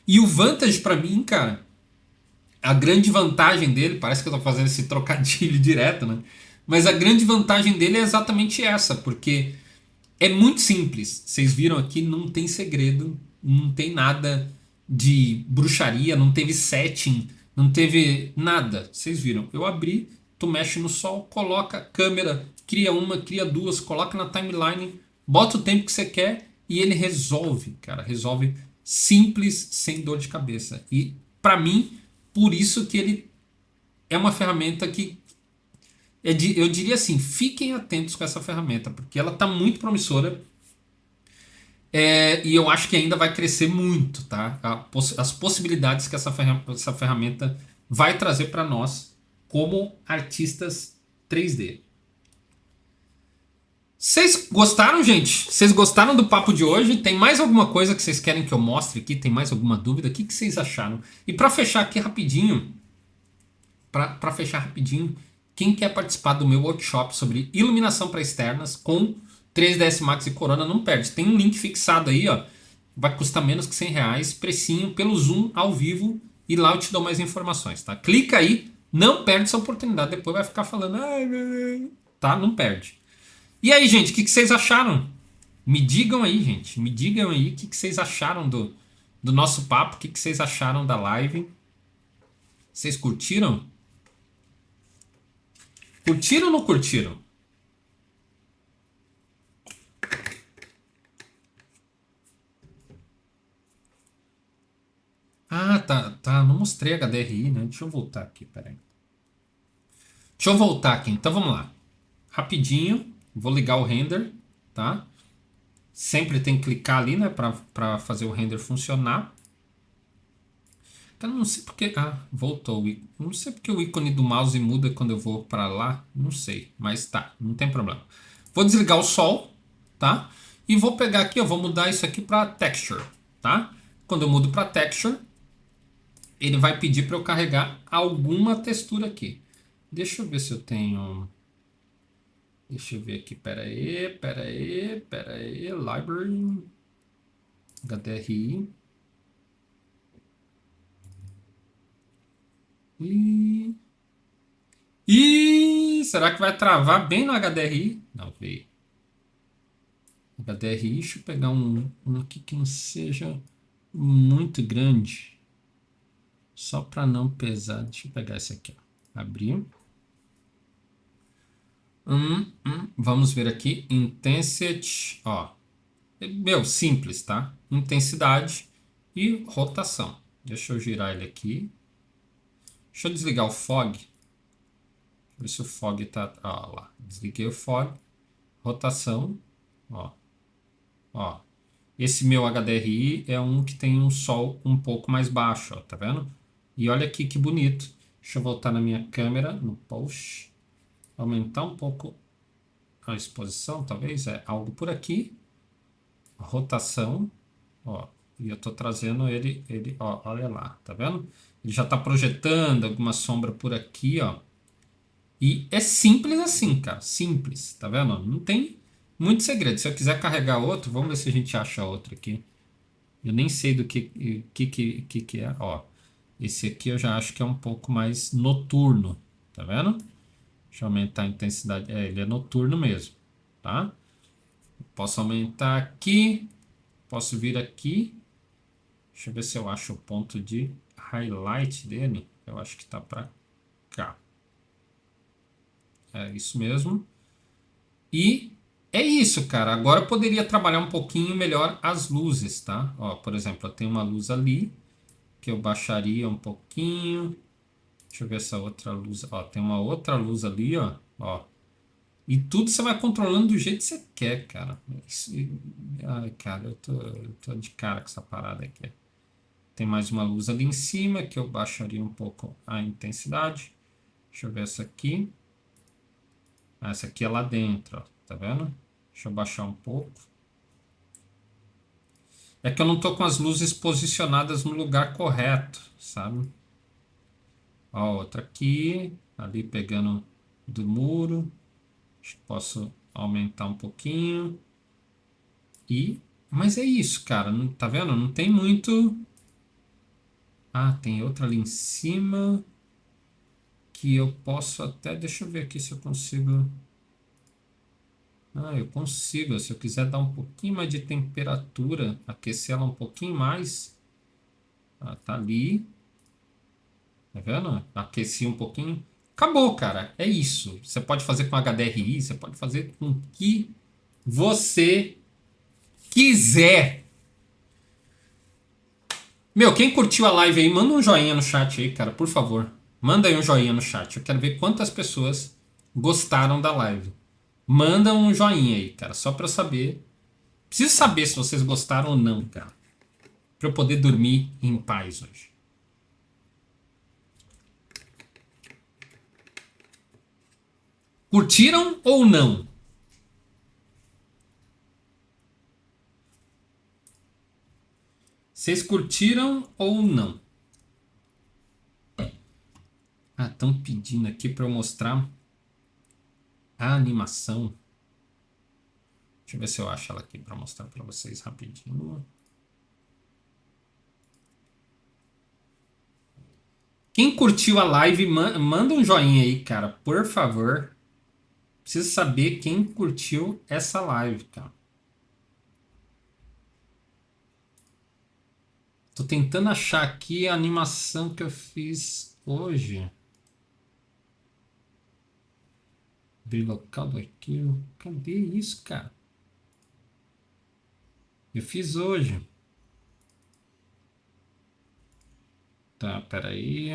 E o Vantage para mim, cara, a grande vantagem dele, parece que eu tô fazendo esse trocadilho direto, né? Mas a grande vantagem dele é exatamente essa, porque É muito simples. Vocês viram aqui, não tem segredo, não tem nada de bruxaria, não teve setting, não teve nada. Vocês viram? Eu abri, tu mexe no sol, coloca câmera, cria uma, cria duas, coloca na timeline, bota o tempo que você quer e ele resolve, cara, resolve simples, sem dor de cabeça. E para mim, por isso que ele é uma ferramenta que eu diria assim, fiquem atentos com essa ferramenta, porque ela está muito promissora. E eu acho que ainda vai crescer muito, tá? As possibilidades que essa ferramenta vai trazer para nós como artistas 3D. Vocês gostaram, gente? Vocês gostaram do papo de hoje? Tem mais alguma coisa que vocês querem que eu mostre aqui? Tem mais alguma dúvida? O que vocês acharam? E para fechar aqui rapidinho, para fechar rapidinho, quem quer participar do meu workshop sobre iluminação para externas com 3ds Max e Corona não perde. Tem um link fixado aí, ó. Vai custar menos que R$ 100, precinho, pelo Zoom ao vivo, e lá eu te dou mais informações, tá? Clica aí, não perde essa oportunidade, depois vai ficar falando, tá? Não perde. E aí, gente, o que vocês acharam? Me digam aí, gente, me digam aí o que vocês acharam do nosso papo, o que vocês acharam da live. Vocês curtiram? Curtiram ou não curtiram? Ah, tá. Não mostrei HDRI, né? Deixa eu voltar aqui, peraí. Deixa eu voltar aqui, então vamos lá. Rapidinho, vou ligar o render, tá? Sempre tem que clicar ali, né, pra fazer o render funcionar. Então não sei porque... Ah, voltou o ícone. Não sei porque o ícone do mouse muda quando eu vou pra lá. Não sei, mas tá, não tem problema. Vou desligar o sol, tá? E vou pegar aqui, eu vou mudar isso aqui pra texture, tá? Quando eu mudo pra texture, ele vai pedir para eu carregar alguma textura aqui. Deixa eu ver se eu tenho... Deixa eu ver aqui, pera aí, library, HDRI. Será que vai travar bem no HDRI? Não, veio. HDRI, deixa eu pegar um aqui que não seja muito grande. Só para não pesar. Deixa eu pegar esse aqui, ó. Abrir. Vamos ver aqui. Intensity. Ó. Meu, simples, tá? Intensidade e rotação. Deixa eu girar ele aqui. Deixa eu desligar o fog. Deixa eu ver se o fog tá... Ó, lá. Desliguei o fog. Rotação. Ó. Ó. Esse meu HDRI é um que tem um sol um pouco mais baixo, ó. Tá vendo? E olha aqui que bonito. Deixa eu voltar na minha câmera, no post. Aumentar um pouco a exposição, talvez. É algo por aqui. Rotação. Ó. E eu tô trazendo ele, ó, olha lá, tá vendo? Ele já tá projetando alguma sombra por aqui, ó. E é simples assim, cara, simples, tá vendo? Não tem muito segredo. Se eu quiser carregar outro, vamos ver se a gente acha outro aqui. Eu nem sei do que é, ó. Esse aqui eu já acho que é um pouco mais noturno, tá vendo? Deixa eu aumentar a intensidade. Ele é noturno mesmo, tá? Posso aumentar aqui, posso vir aqui. Deixa eu ver se eu acho o ponto de highlight dele. Eu acho que tá para cá. É isso mesmo. E é isso, cara. Agora eu poderia trabalhar um pouquinho melhor as luzes, tá? Ó, por exemplo, eu tenho uma luz ali que eu baixaria um pouquinho. Deixa eu ver essa outra luz. Ó, tem uma outra luz ali, ó. Ó. E tudo você vai controlando do jeito que você quer, cara. Ai, cara, eu tô de cara com essa parada aqui. Tem mais uma luz ali em cima que eu baixaria um pouco a intensidade. Deixa eu ver essa aqui. Essa aqui é lá dentro, ó. Tá vendo? Deixa eu baixar um pouco. É que eu não tô com as luzes posicionadas no lugar correto, sabe? Ó, outra aqui. Ali pegando do muro. Acho que posso aumentar um pouquinho. Mas é isso, cara. Não, tá vendo? Não tem muito... Ah, tem outra ali em cima que eu posso até... Deixa eu ver aqui se eu consigo... Ah, eu consigo. Se eu quiser dar um pouquinho mais de temperatura, aquecer ela um pouquinho mais. Ah, tá ali. Tá vendo? Aqueci um pouquinho. Acabou, cara. É isso. Você pode fazer com HDRI, você pode fazer com o que você quiser. Meu, quem curtiu a live aí, manda um joinha no chat aí, cara, por favor. Manda aí um joinha no chat. Eu quero ver quantas pessoas gostaram da live. Manda um joinha aí, cara, só pra eu saber. Preciso saber se vocês gostaram ou não, cara. Pra eu poder dormir em paz hoje. Curtiram ou não? Vocês curtiram ou não? Ah, estão pedindo aqui para eu mostrar a animação. Deixa eu ver se eu acho ela aqui para mostrar para vocês rapidinho. Quem curtiu a live, manda um joinha aí, cara, por favor. Preciso saber quem curtiu essa live, cara. Tô tentando achar aqui a animação que eu fiz hoje. Abrir local do arquivo. Cadê isso, cara? Eu fiz hoje. Tá, peraí,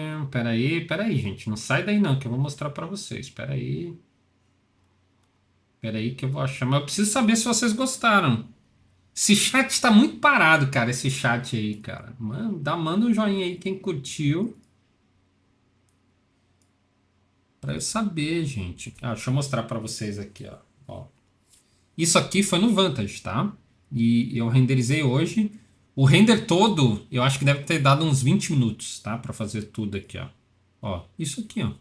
gente. Não sai daí não, que eu vou mostrar pra vocês. Peraí que eu vou achar. Mas eu preciso saber se vocês gostaram. Esse chat tá muito parado, cara, esse chat aí, cara. Manda um joinha aí quem curtiu. Pra eu saber, gente. Ah, deixa eu mostrar pra vocês aqui, ó. Isso aqui foi no Vantage, tá? E eu renderizei hoje. O render todo, eu acho que deve ter dado uns 20 minutos, tá? Pra fazer tudo aqui, ó. Ó, isso aqui, ó.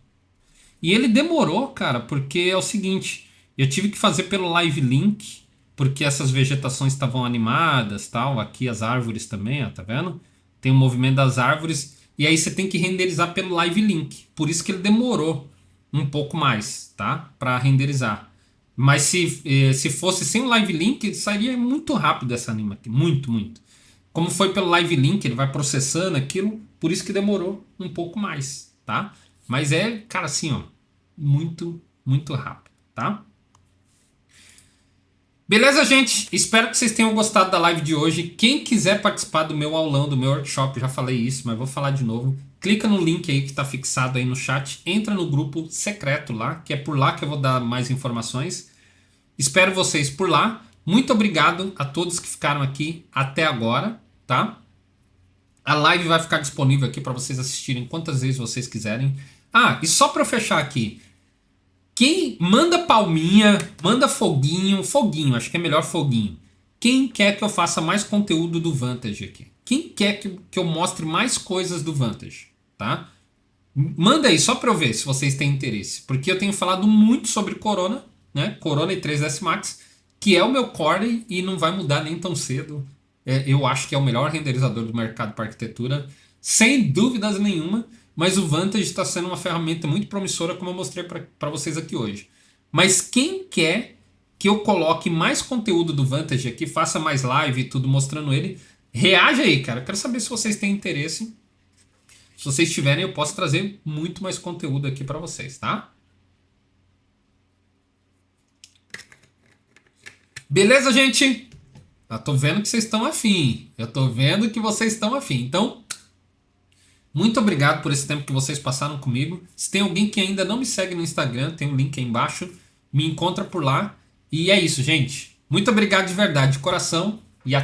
E ele demorou, cara, porque é o seguinte, eu tive que fazer pelo Live Link, porque essas vegetações estavam animadas, tal, aqui as árvores também, ó, tá vendo? Tem o movimento das árvores, e aí você tem que renderizar pelo Live Link. Por isso que ele demorou um pouco mais, tá? Para renderizar. Mas se fosse sem o Live Link, sairia muito rápido essa anima aqui, muito, muito. Como foi pelo Live Link, ele vai processando aquilo, por isso que demorou um pouco mais, tá? Mas é, cara, assim, ó, muito, muito rápido, tá? Beleza, gente? Espero que vocês tenham gostado da live de hoje. Quem quiser participar do meu aulão, do meu workshop, já falei isso, mas vou falar de novo. Clica no link aí que está fixado aí no chat. Entra no grupo secreto lá, que é por lá que eu vou dar mais informações. Espero vocês por lá. Muito obrigado a todos que ficaram aqui até agora, tá? A live vai ficar disponível aqui para vocês assistirem quantas vezes vocês quiserem. Ah, e só para fechar aqui. Quem manda palminha, manda foguinho, acho que é melhor foguinho. Quem quer que eu faça mais conteúdo do Vantage aqui? Quem quer que eu mostre mais coisas do Vantage, tá? Manda aí só para eu ver se vocês têm interesse, porque eu tenho falado muito sobre Corona, né? Corona e 3ds Max, que é o meu core e não vai mudar nem tão cedo. Eu acho que é o melhor renderizador do mercado para arquitetura, sem dúvidas nenhuma. Mas o Vantage está sendo uma ferramenta muito promissora, como eu mostrei para vocês aqui hoje. Mas quem quer que eu coloque mais conteúdo do Vantage aqui, faça mais live e tudo mostrando ele, reage aí, cara. Eu quero saber se vocês têm interesse. Se vocês tiverem, eu posso trazer muito mais conteúdo aqui para vocês, tá? Beleza, gente? Eu tô vendo que vocês estão afim. Eu tô vendo que vocês estão afim. Então, muito obrigado por esse tempo que vocês passaram comigo. Se tem alguém que ainda não me segue no Instagram, tem um link aí embaixo. Me encontra por lá. E é isso, gente. Muito obrigado de verdade, de coração. E até